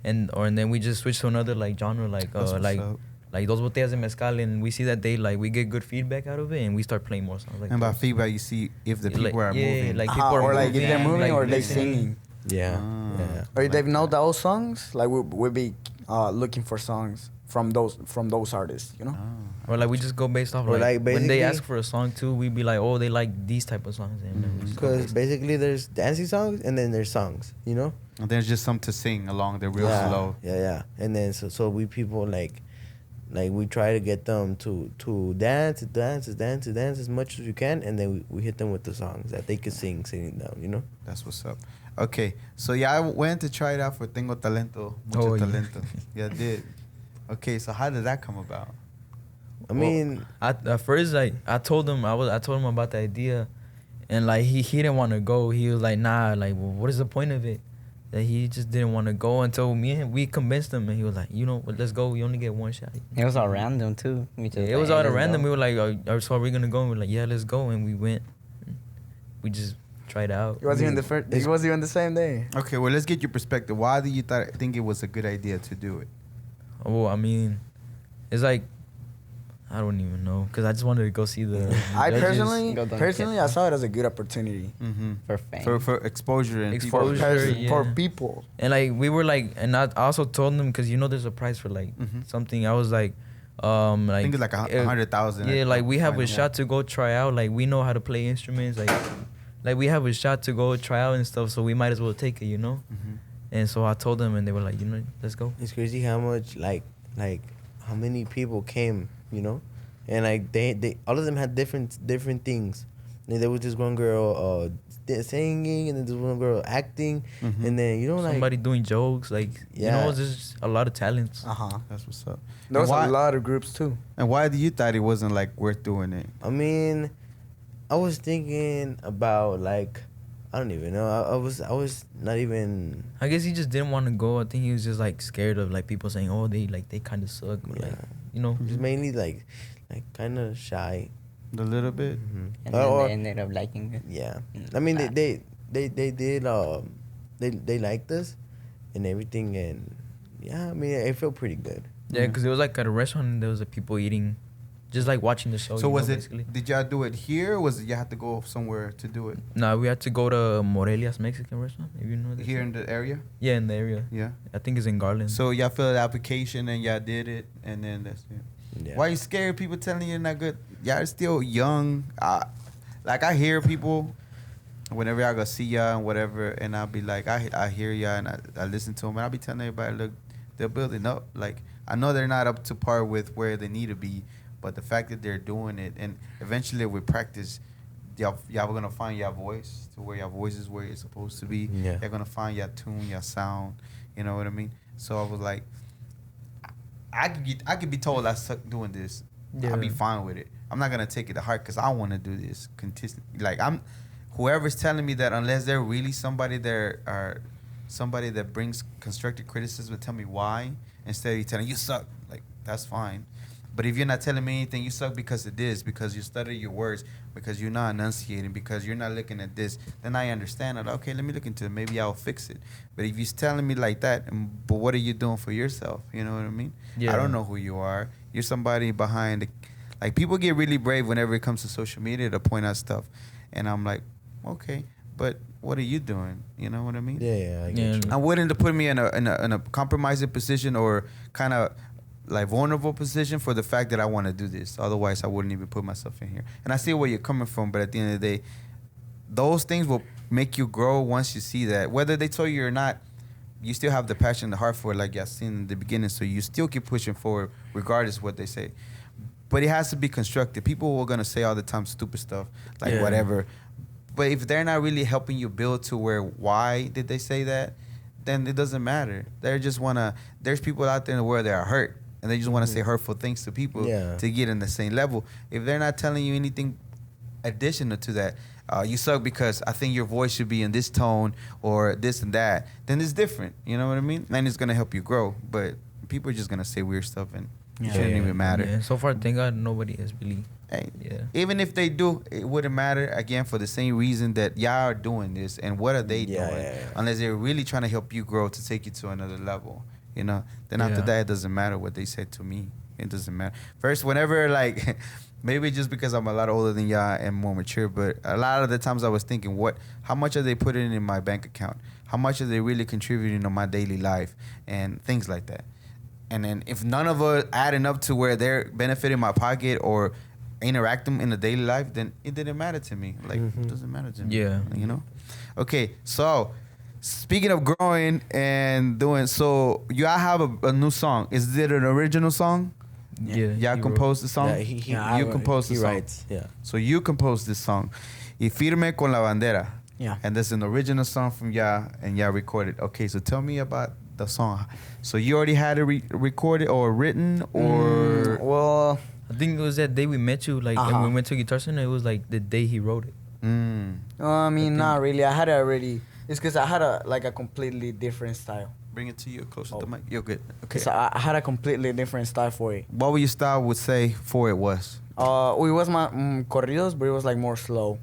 and then we just switch to another like genre like That's what's up. like Dos Botellas de Mezcal, and we see that we get good feedback out of it, and we start playing more songs like And by those. feedback, you see if the Yeah, people are moving. like people are or like if they're moving like or they listening. singing. Yeah. Ah. Yeah. Or if they like know that. those songs, like we'll be looking for songs from those artists, you know. Ah. Or like we just go based off Or, like, like, when they basically- ask for a song too, we be like, oh, they like these type of songs, and then we just go Because based- basically there's dancing songs and then there's songs, you know? And there's just some to sing along. They're real yeah, slow. Yeah. And then so we people like we try to get them to dance as much as you can, and then we hit them with the songs that they could singing down, you know? That's what's up. Okay, so yeah, I went to try it out for Tengo Talento Mucho Oh, yeah. Talento. Yeah, I did. Okay, so how did that come about? I mean, at first like I told him about the idea, and like he didn't want to go. He was like, nah, like well, what is the point of it? That he just didn't want to go until we convinced him, and he was like, you know, let's go. We only get one shot. It was all random too. We just It was like, all let's random. go. We were like, so are we gonna go? And we're like, yeah, let's go. And we went. We just tried out. It wasn't even the first. It wasn't even the same day. Okay, well, let's get your perspective. Why do you think it was a good idea to do it? Oh, I mean, it's like I don't even know, cause I just wanted to go see the. I judges. personally, I saw it as a good opportunity Mm-hmm. For fame. For exposure and Exposure. people. for yeah. people. And like we were like, and I also told them, cause you know there's a price for like Mhm. something. I was like, I think it's like 100,000. Yeah, like we have a Final shot to go try out. Like we know how to play instruments. Like we have a shot to go try out and stuff. So we might as well take it, you know. one. Mhm. And so I told them, and they were like, you know, let's go. it's crazy how much like how many people came, you know? And like they all of them had different things. And there was this one girl singing, and then this one girl acting, Mhm. and then you know like Somebody doing jokes, like you Yeah. know, there's a lot of talents. That's what's up. There was And why- a lot of groups too. And why do you thought it wasn't like worth doing it? I mean, I was thinking about like I don't even know. I was not even. I guess he just didn't want to go. I think he was just like scared of like people saying, oh, they kind of suck, or, like, Yeah. you know. Just mainly like kind of shy. A little bit. Mhm. And then Or- they ended up liking it. yeah. Mm, I mean, bad. they did. They liked us and everything, and yeah. I mean, it felt pretty good. Yeah, because it was like at a restaurant and there was people eating, just like watching the show. So you was know, it? basically. Did y'all do it here, or was it you had to go somewhere to do it? Nah, we had to go to Morelia's Mexican restaurant. If you know that. Here in the area? Yeah, in the area. Yeah. I think it's in Garland. So y'all filled the application and y'all did it, and then that's it. Yeah. Why you scared? People telling you you're not good. Y'all still young. Like I hear people whenever I go see y'all and whatever, and I'll be like, I hear y'all and I listen to them, and I'll be telling everybody, look, they're building up. Like I know they're not up to par with where they need to be, but the fact that they're doing it, and eventually with practice, y'all gonna find your voice to where your voice is where it's supposed to be. Yeah. You're gonna find your tune, your sound. You know what I mean? So I was like, I could be told I suck doing this. Yeah. I'll be fine with it. I'm not gonna take it to heart because I want to do this consistently. Like whoever's telling me that, unless they're really somebody that brings constructive criticism and tell me why, instead of telling you suck, like that's fine. But if you're not telling me anything, you suck because of this, because you stutter your words, because you're not enunciating, because you're not looking at this, then I understand that. Okay, let me look into it. Maybe I'll fix it. But if you're telling me like that, but what are you doing for yourself? You know what I mean? Yeah. I don't know who you are. You're somebody behind the, like, people get really brave whenever it comes to social media to point out stuff. And I'm like, okay, but what are you doing? You know what I mean? Yeah, I get you. I'm willing to put me in a compromising position or kind of like vulnerable position for the fact that I want to do this. Otherwise, I wouldn't even put myself in here. And I see where you're coming from, but at the end of the day, those things will make you grow once you see that. Whether they told you or not, you still have the passion and the heart for it, like I seen in the beginning. So you still keep pushing forward, regardless of what they say. But it has to be constructive. People are gonna say all the time stupid stuff, like whatever. But if they're not really helping you build to where, why did they say that, then it doesn't matter. They just wanna. There's people out there in the world that are hurt, and they just want to say hurtful things to people to get in the same level. If they're not telling you anything additional to that, you suck because I think your voice should be in this tone or this and that, then it's different. You know what I mean? And it's going to help you grow. But people are just going to say weird stuff and it shouldn't even matter. Yeah. So far, thank God, nobody has really. Hey, Yeah. even if they do, it wouldn't matter, again, for the same reason that y'all are doing this. And what are they doing? Unless they're really trying to help you grow to take you to another level. You know, then after that, it doesn't matter what they said to me. It doesn't matter. First, whenever, like, maybe just because I'm a lot older than y'all and more mature, but a lot of the times I was thinking, how much are they putting in my bank account? How much are they really contributing to my daily life? And things like that. And then if none of us adding up to where they're benefiting my pocket or interacting in the daily life, then it didn't matter to me. Like, it doesn't matter to me. Yeah. You know? Okay, so speaking of growing and doing, so y'all have a new song. Is it an original song? Yeah. Y'all composed the song? Yeah, you composed the he song. writes, yeah. So you composed this song. Y firme con la bandera. Yeah. And that's an original song from y'all, and y'all recorded. Okay, so tell me about the song. So you already had it recorded or written, or Well, I think it was that day we met you, like, and we went to Guitar Center. It was like the day he wrote it. I mean, not really. I had it already. It's because I had a completely different style. Bring it to you closer to the mic. You're good. Okay. So I had a completely different style for it. What would your style would say for it was? It was my corridos, but it was like more slow.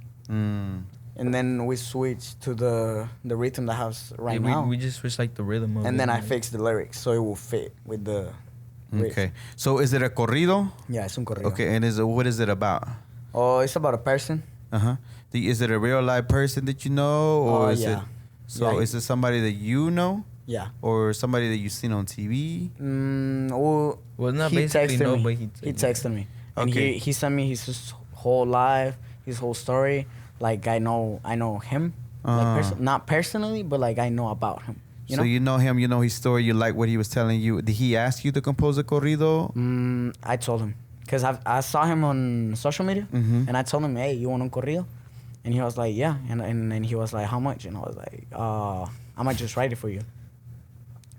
And then we switched to the rhythm that I have right now. We just switched like the rhythm of And it. then I fixed the lyrics so it will fit with the riff. Okay. So is it a corrido? Yeah, it's un corrido. Okay. And what is it about? Oh, it's about a person. Uh-huh. Is it a real life person that you know, or is yeah. it? So Yeah. is it somebody that you know, Yeah. or somebody that you've seen on TV? Well, not he basically texted no, me. but He texted me. And Okay. he sent me his whole life, his whole story. Like I know him. Like not personally, but like I know about him. You So know? you know him, you know his story, you like what he was telling you. Did he ask you to compose a corrido? I told him. Because I saw him on social media. Mhm. And I told him, hey, you want un corrido? And he was like, yeah. And he was like, how much? And I was like, I might just write it for you.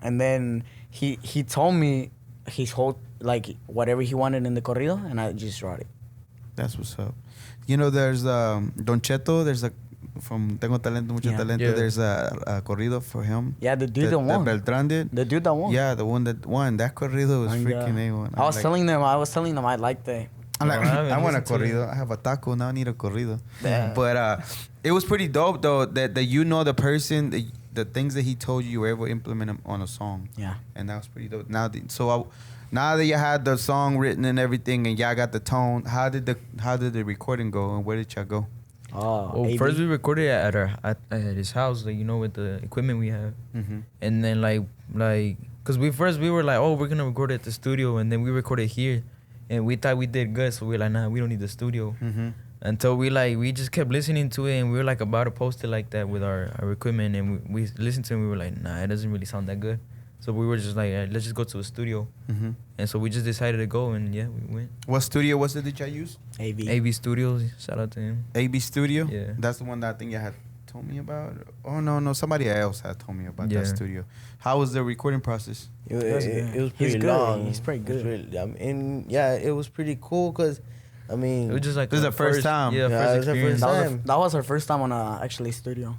And then he told me his whole, like, whatever he wanted in the corrido, and I just wrote it. That's what's up. You know, there's Don Cheto, there's from Tengo Talento Mucho Yeah. Talento, Yeah. there's a corrido for him. Yeah, the dude that won. Beltran did. The dude that won. Yeah, the one that won. That corrido was And, freaking A1. I was telling them I liked it. I'm like, I haven't I want a listened to it. corrido. I have a taco, now I need a corrido. Yeah. But it was pretty dope, though, that you know the person, the things that he told you were able to implement them on a song. Yeah. And that was pretty dope. Now that you had the song written and everything, and y'all got the tone, how did the recording go, and where did y'all go? Oh, Well, AB. first we recorded it at his house, like, you know, with the equipment we have. Mm-hmm. And then like, cause we were like, oh, we're gonna record it at the studio, and then we recorded here, and we thought we did good, so we were like, nah, we don't need the studio. Mm-hmm. Until we just kept listening to it, and we were like about to post it like that with our equipment, and we listened to it, and we were like, nah, it doesn't really sound that good. So we were just like, let's just go to a studio. Mm-hmm. And so we just decided to go, and yeah, we went. What studio was it that y'all used? AB. AV Studios, shout out to him. AB Studio? Yeah. That's the one that I think you had told me about. Oh, no, somebody else had told me about Yeah. that studio. How was the recording process? It was He's pretty good. long. He's pretty It was good. and yeah, it was pretty cool because, I mean, It was just like This is our the first time. Yeah, Yeah, it first was our experience. first time. That was our first time on actually studio.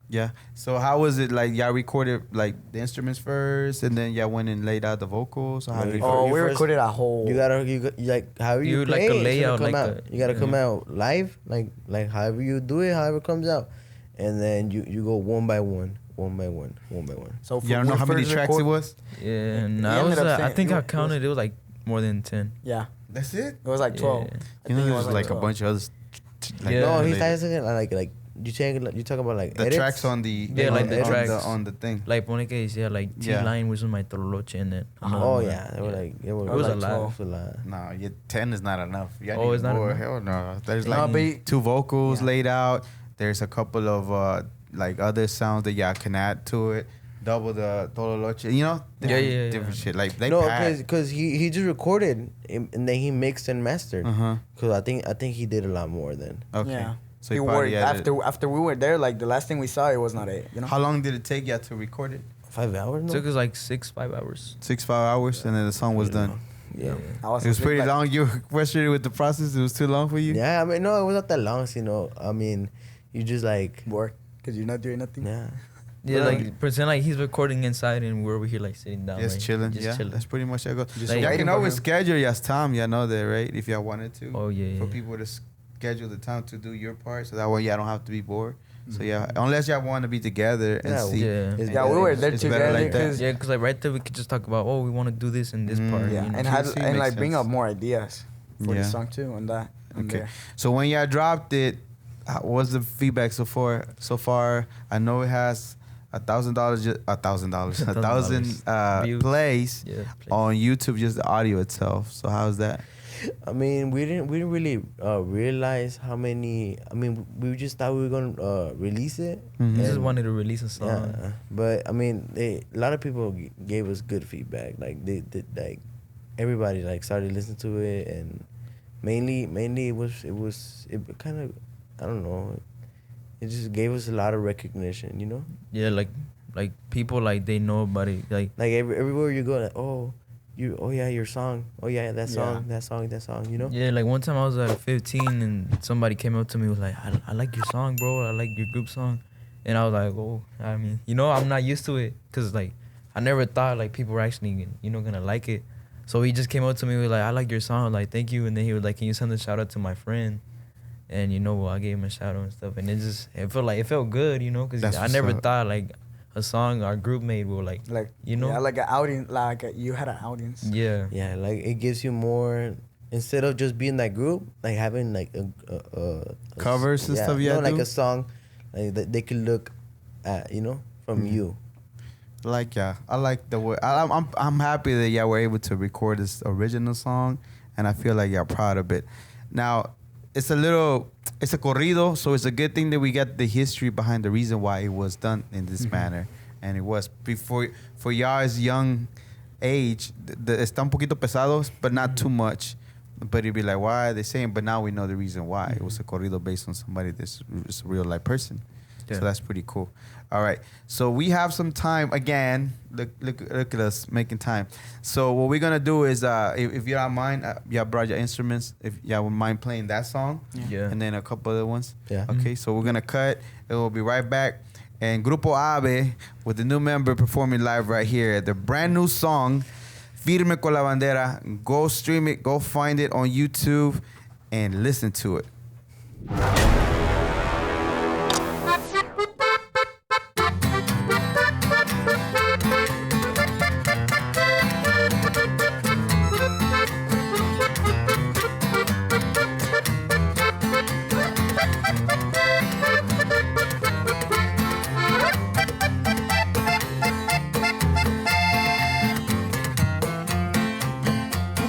Yeah. So how was it like? Y'all recorded like the instruments first, and then y'all went and laid out the vocals. Or how No, did you- it Oh, you we first- recorded a whole. You like however you You play like a it, it's gonna layout, come like out. a- You gotta yeah. come out live, like however you do it, however it comes out, and then you go one by one. So You don't know how many tracks it was? Yeah, He no, I ended was. up I saying- think it I was- counted. It was like more than 10. Yeah, That's it. it was like 12. Yeah. I You know, think it there's was like a 12. bunch of others. Yeah. No, he's related. talking like you talking about like The edits? tracks on the Yeah, like on, the on tracks. on the thing. Like pone que decía like Yeah. T-line was my Tololoche and then. another Oh one. yeah, they were like It was a lot. It was a lot. No, 10 is not enough. You Oh, it's not more. enough? Hell no. There's No, like but- two vocals Yeah. laid out. There's a couple of like other sounds that y'all can add to it. Double the Tololoche. You know? Yeah. Different shit. Like they No, pack. because he just recorded and then he mixed and mastered. Uh-huh. Cause I think he did a lot more then. Okay. Yeah. So he you worked probably added- after we were there. Like the last thing we saw, it was not it. You know. How long did it take you to record it? 5 hours. No? Took us like 5 hours. 5 hours, and then the song was done. Yeah. I was It was asleep, pretty like- long. You were frustrated with the process. It was too long for you. Yeah, I mean, no, it was not that long. You know, I mean, you just like, Bored because you're not doing nothing. yeah. Yeah, But, like pretend like he's recording inside and we're over here like sitting down. Just like, chilling. Just Yeah, chilling. that's pretty much how it goes. Just Like, Y'all waiting can for always him. schedule y'all's time. Y'all know that, right? If y'all wanted to. Oh yeah. For people to schedule the time to do your part, so that way y'all don't have to be bored. So yeah, unless y'all want to be together and Yeah, see. Yeah. It's Yeah, we were there It's better together like that. because Yeah, cause like right there we could just talk about we want to do this in this part. yeah, you know? and True, see, and makes like bring sense. up more ideas for Yeah. the song too on that. on Okay. there. So when y'all dropped it, what's the feedback so far? So far, I know it has $1,000, $1,000 Views. plays Yeah. on YouTube, just the audio itself. So how's that? I mean, we didn't really realize how many. I mean, we just thought we were gonna release it. Mhm. We just and- wanted to release a song. Yeah, but I mean, a lot of people gave us good feedback. Like they like everybody like started listening to it, and mainly it kind of, I don't know, it just gave us a lot of recognition. You know, Yeah, like people like they know about it. Like everywhere you go, like, oh yeah, your song, oh yeah, that song, Yeah. that song. You know. yeah, like one time I was at 15 and somebody came up to me was like, I like your song, bro. I like your group song. And I was like, oh, I mean, you know, I'm not used to it because like I never thought like people were actually gonna like it. So he just came up to me with like, I like your song. I was like, thank you. And then he was like, can you send a shout out to my friend? And I gave him a shout out and stuff. And it felt good, because That's I what's never up. thought like a song our group made will like, yeah, like an audience, you had an audience. yeah. Yeah, like it gives you more, instead of just being that group, like having like a Covers and stuff, yeah, no, like do? a song, like that they could look at, from Mhm. you. Like I like the way I'm happy that y'all were able to record this original song, and I feel like y'all proud of it. Now, it's a corrido, so it's a good thing that we got the history behind the reason why it was done in this manner, and it was before for y'all's young age. Está un poquito pesados, but not too much. But you'd be like, why are they saying? But now we know the reason why. It was a corrido based on somebody that's a real life person. Yeah. So that's pretty cool. All right. So we have some time again. Look at us making time. So what we're gonna do is, if you don't mind, y'all brought your instruments. If y'all would mind playing that song, Yeah. and then a couple other ones. Yeah. Okay. So we're gonna cut. And we'll be right back. And Grupo Ave with the new member performing live right here. The brand new song, Firme con la Bandera. Go stream it. Go find it on YouTube, and listen to it.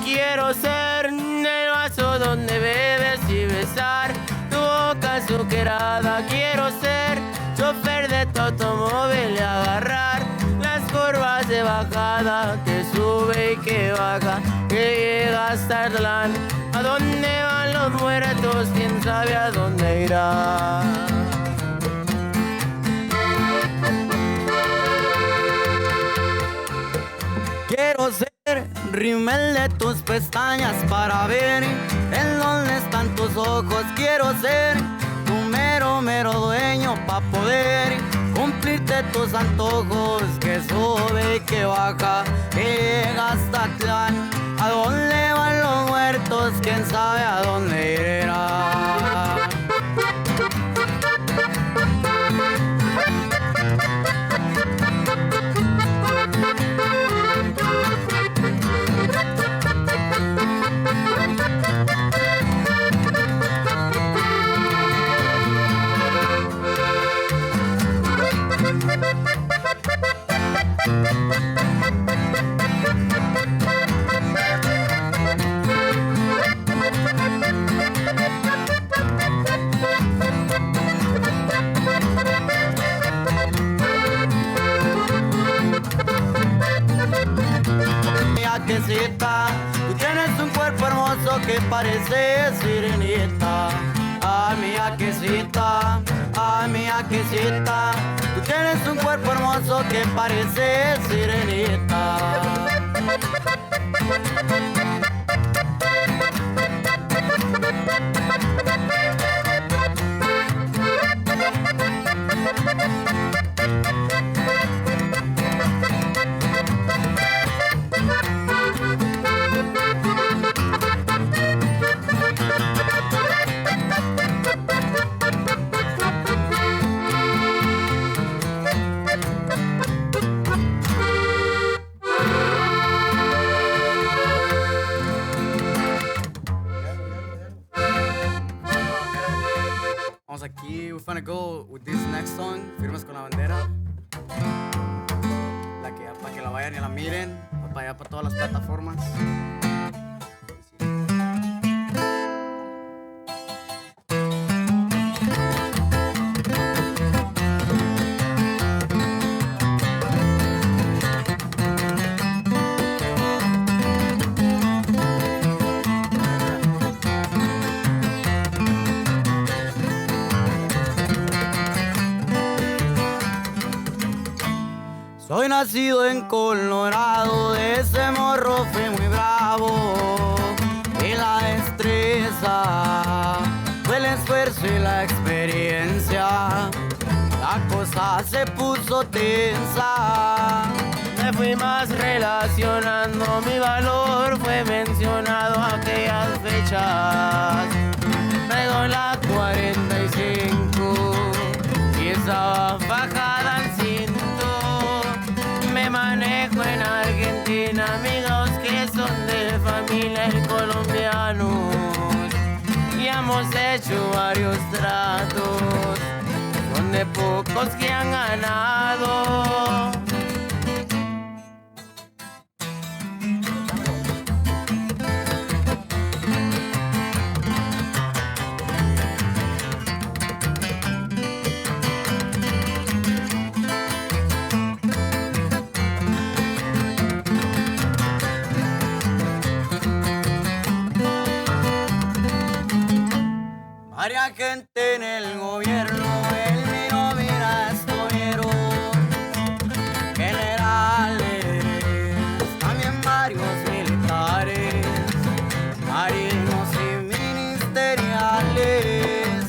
Quiero ser el vaso donde bebes y besar tu boca azucarada. Quiero ser chofer de tu automóvil y agarrar las curvas de bajada que sube y que baja, que llega hasta Atlán. ¿A dónde van los muertos? ¿Quién sabe a dónde irá? Quiero ser rímel de tus pestañas para ver en dónde están tus ojos. Quiero ser tu mero dueño pa' poder de tus antojos, que sube y que baja, que llega hasta Atlán. ¿A dónde van los muertos? ¿Quién sabe a dónde irá? Tú tienes un cuerpo hermoso que parece sirenita. Ah, mi aquecita, ah, mi aquecita. Tú tienes un cuerpo hermoso que parece sirenita. Vamos aquí, we're gonna go with this next song, Firmes con la Bandera. Para que la vayan y la miren, va para allá para todas las plataformas. Soy nacido en Colorado, de ese morro fui muy bravo. Y la destreza fue el esfuerzo y la experiencia. La cosa se puso tensa. Me fui más relacionando, mi valor fue mencionado aquellas fechas. Traigo la 45 y estaba bajada al cinto. Me manejo en Argentina, amigos que son de familia y colombianos. Y hemos hecho varios tratos, son de pocos que han ganado. Varia gente en el gobierno, el mío mira estuvieron generales, también varios militares, marinos y ministeriales.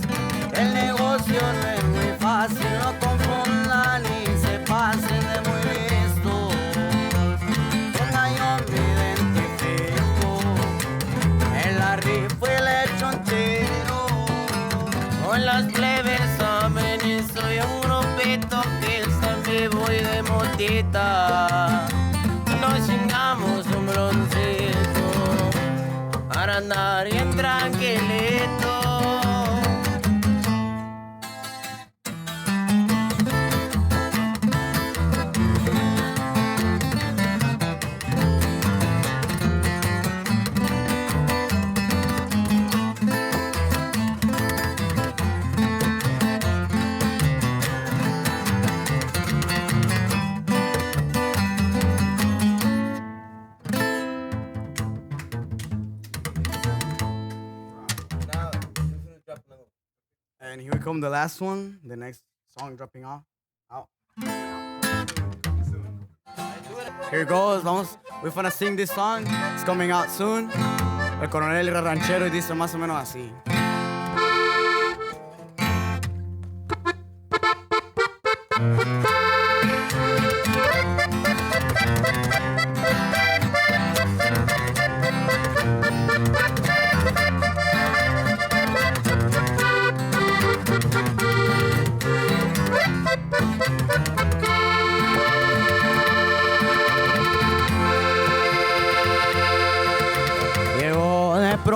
El negocio no es muy fácil, no confundan y se pasen de muy listos. Venga, yo me identifico, en la rifa y el hecho entero. Con las plebes amenes, soy un grupito que está en vivo y de motita. Nos chingamos un broncito para andar bien tranquilito. And here we come, the last one, the next song dropping off. Out. Here it goes, vamos. We're gonna sing this song. It's coming out soon. El coronel era ranchero y dice más o menos así.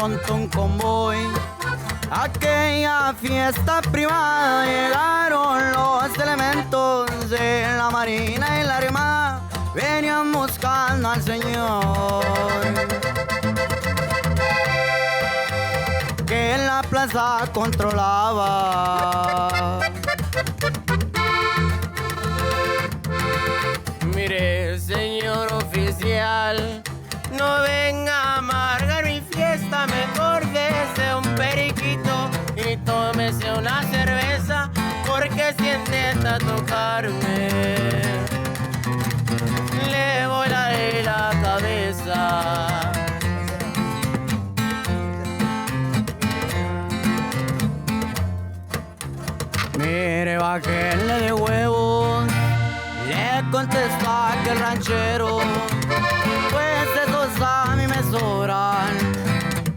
pronto un convoy. Aquella fiesta privada llegaron los elementos de la marina y la armada. Venían buscando al Señor, que en la plaza controlaba. Mire, señor oficial, no venga a amargar mi fiesta, mejor dése un periquito y tómese una cerveza, porque si intenta tocarme, le volaré la cabeza. Mire, bájenle de huevos, le contestó aquel ranchero, pues esos a mí me sobran.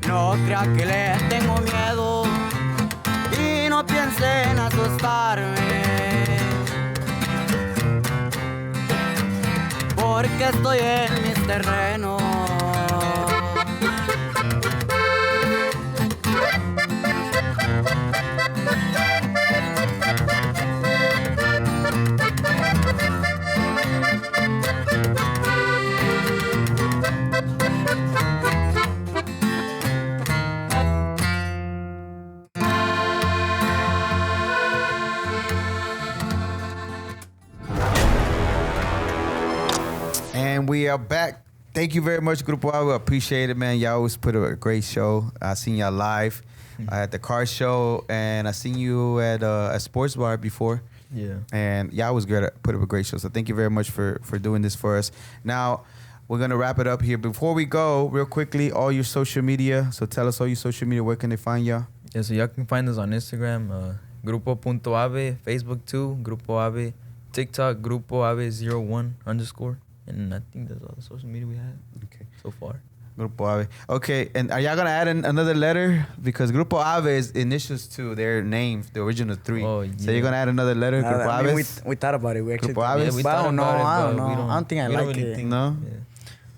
No crea que le tengo miedo y no piense en asustarme, porque estoy en mis terrenos. And we are back. Thank you very much, Grupo Ave. Appreciate it, man. Y'all always put a great show. I seen y'all live at the car show, and I seen you at a sports bar before. Yeah. And y'all was good at put up a great show. So thank you very much for doing this for us. Now, we're going to wrap it up here. Before we go, real quickly, all your social media. So tell us all your social media. Where can they find y'all? Yeah, so y'all can find us on Instagram, Grupo.ave, Facebook too, Grupo Ave, TikTok, Grupo Ave 01_. And I think that's all the social media we have so far. Grupo Ave. Okay, and are y'all going to add another letter? Because Grupo Ave is initials to their names, the original three. Oh, yeah. So you're going to add another letter, Grupo I mean, Ave? we thought about it. We actually Grupo Ave? Yeah, we but I thought don't know. about it, I don't but we know. I don't think I we don't like really it. think- No? Yeah.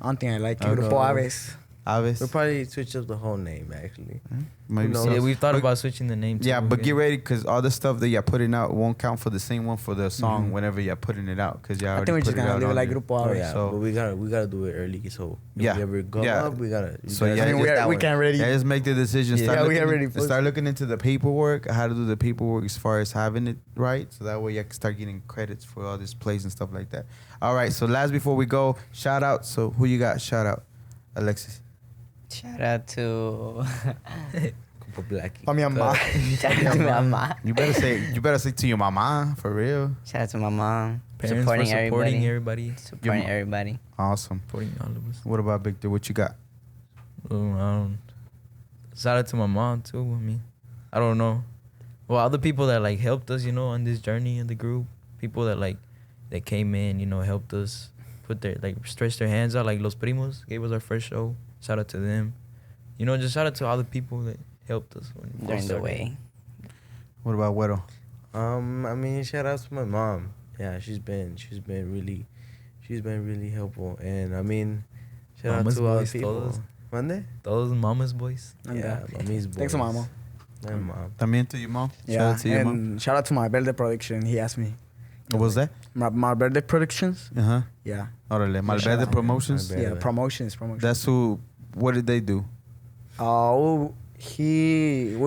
I don't think I like it. Okay. Grupo Aves. Aves? We'll probably switch up the whole name, actually. Maybe knows? so. Yeah, we've thought But- about switching the name too. Yeah, but get ready because all the stuff that you're putting out won't count for the same one for the song whenever you're putting it out because y'all I already think we're put just it gonna out leave it on like there. Grupo Oh, Aves. yeah, So- but we gotta do it early, so if Yeah. we ever go Yeah. up, we gotta. So, yeah, I mean, just we can ready. Yeah, just make the decision. Yeah. Start, Yeah, we looking, already start looking into the paperwork, how to do the paperwork as far as having it right. So that way you can start getting credits for all this plays and stuff like that. All right. So last before we go, shout out. So who you got? Shout out, Alexis. Shout out to For Blackie. Pa' mi mamá. shout out to my mom. You better say to your mama for real. Shout out to my mom. Parents supporting for supporting everybody. everybody. Supporting Your everybody. Awesome. Supporting all of us. What about Victor? What you got? Shout out to my mom too. I mean, I don't know. Well, other people that like helped us, on this journey in the group. People that like that came in, helped us put their stretched their hands out. Like Los Primos gave us our first show. Shout out to them. Just shout out to all the people that helped us when we During the started. way. What about Güero? I mean, shout out to my mom. Yeah, she's been really helpful, and I mean, shout Mama's out to all the boys, people. todos. Mande? Those mama's boys. Yeah, mommy's boys. Thanks, mama. My mom. También to your mom. Yeah, Shout out to your mom. and shout out to my birthday production. He asked me. What was that? My birthday productions. Uh huh. Yeah. Órale. Shout Malverde out. Promotions. Malverde. Yeah, promotions. That's who. What did they do? We're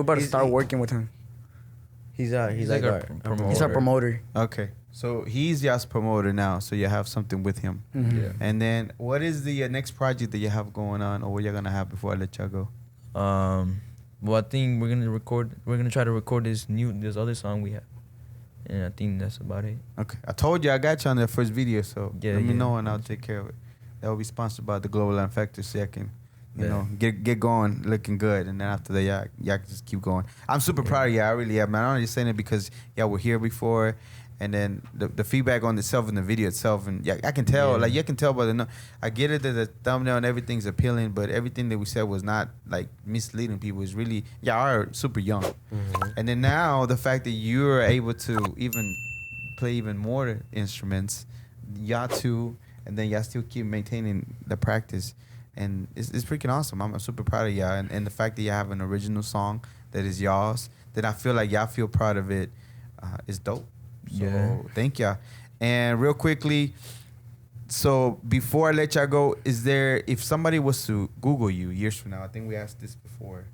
about to He's- start he- working with him. He's He's like like our our promoter. He's our promoter. Okay. So he's y'all's promoter now. So you have something with him. Mhm. Yeah. And then what is the next project that you have going on, or what you're gonna have before I let y'all go? Well, I think we're gonna try to record this other song we have, and I think that's about it. Okay. I told you I got you on the first video, so Yeah, let me yeah. know and I'll take care of it. That will be sponsored by the Global Land Factor, so I can, Yeah. get going, looking good, and then after that, y'all can just keep going. I'm super proud of y'all. I really am, man. I'm not just saying it because y'all were here before, and then the feedback on itself and the video itself, and I can tell, Yeah. like you can tell by the. I get it that the thumbnail and everything's appealing, but everything that we said was not like misleading people. It's really y'all are super young, and then now the fact that you're able to even play even more instruments, y'all too, and then y'all still keep maintaining the practice. and it's freaking awesome. I'm super proud of y'all, and the fact that y'all have an original song that is y'all's, that I feel like y'all feel proud of it, is dope. So Yeah. thank y'all. And real quickly, so before I let y'all go, is there, if somebody was to Google you years from now, I think we asked this before,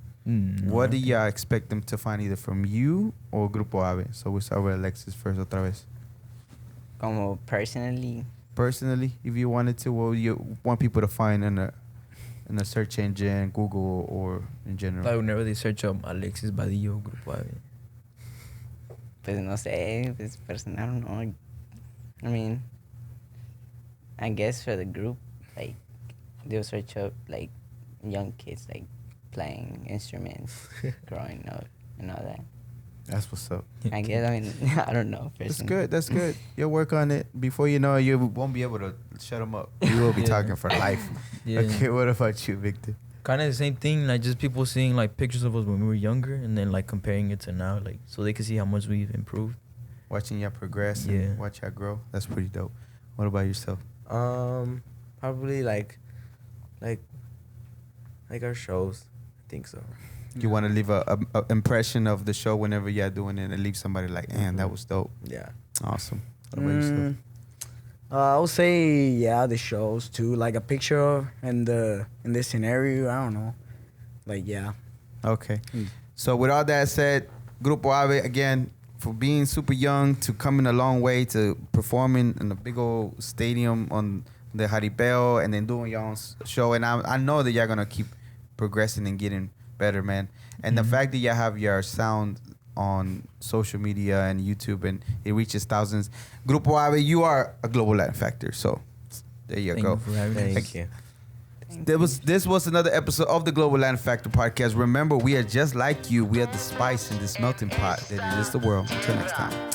what do y'all expect them to find either from you or Grupo Ave? So we'll start with Alexis first, otra vez. Como personally, Personally, if you wanted to, what would you want people to find in a search engine, Google, or in general? Like whenever they search up Alexis Badillo, Grupo Ave. pues no sé, pues personal, I don't know. I mean, I guess for the group, like, they'll search up, like, young kids, like, playing instruments, growing up, and all that. That's what's up. I guess, I mean, I don't know. That's Personally. good. That's good. You'll work on it. Before you know it, you won't be able to shut them up. You will be Yeah. talking for life. Yeah. Okay, what about you, Victor? Kind of the same thing, like just people seeing like pictures of us when we were younger and then like comparing it to now, like so they can see how much we've improved. Watching y'all progress Yeah. and watch y'all grow. That's pretty dope. What about yourself? Probably like our shows. I think so. You want to leave a impression of the show whenever y'all doing it and leave somebody like, man, that was dope. Yeah. Awesome. What about yourself? I would say the shows too, like a picture in this scenario. I don't know, like Okay. So with all that said, Grupo Ave, again, for being super young to coming a long way to performing in a big old stadium on the Jaripeo and then doing your own show. And I know that y'all going to keep progressing and getting better, man. And the fact that y'all have your sound on social media and YouTube and it reaches thousands. Grupo Ave, you are a global Latin factor. So there you Thank go. you for having us. Thank you. This was another episode of the Global Latin Factor podcast. Remember, we are just like you. We are the spice in this melting pot that is the world. Until next time.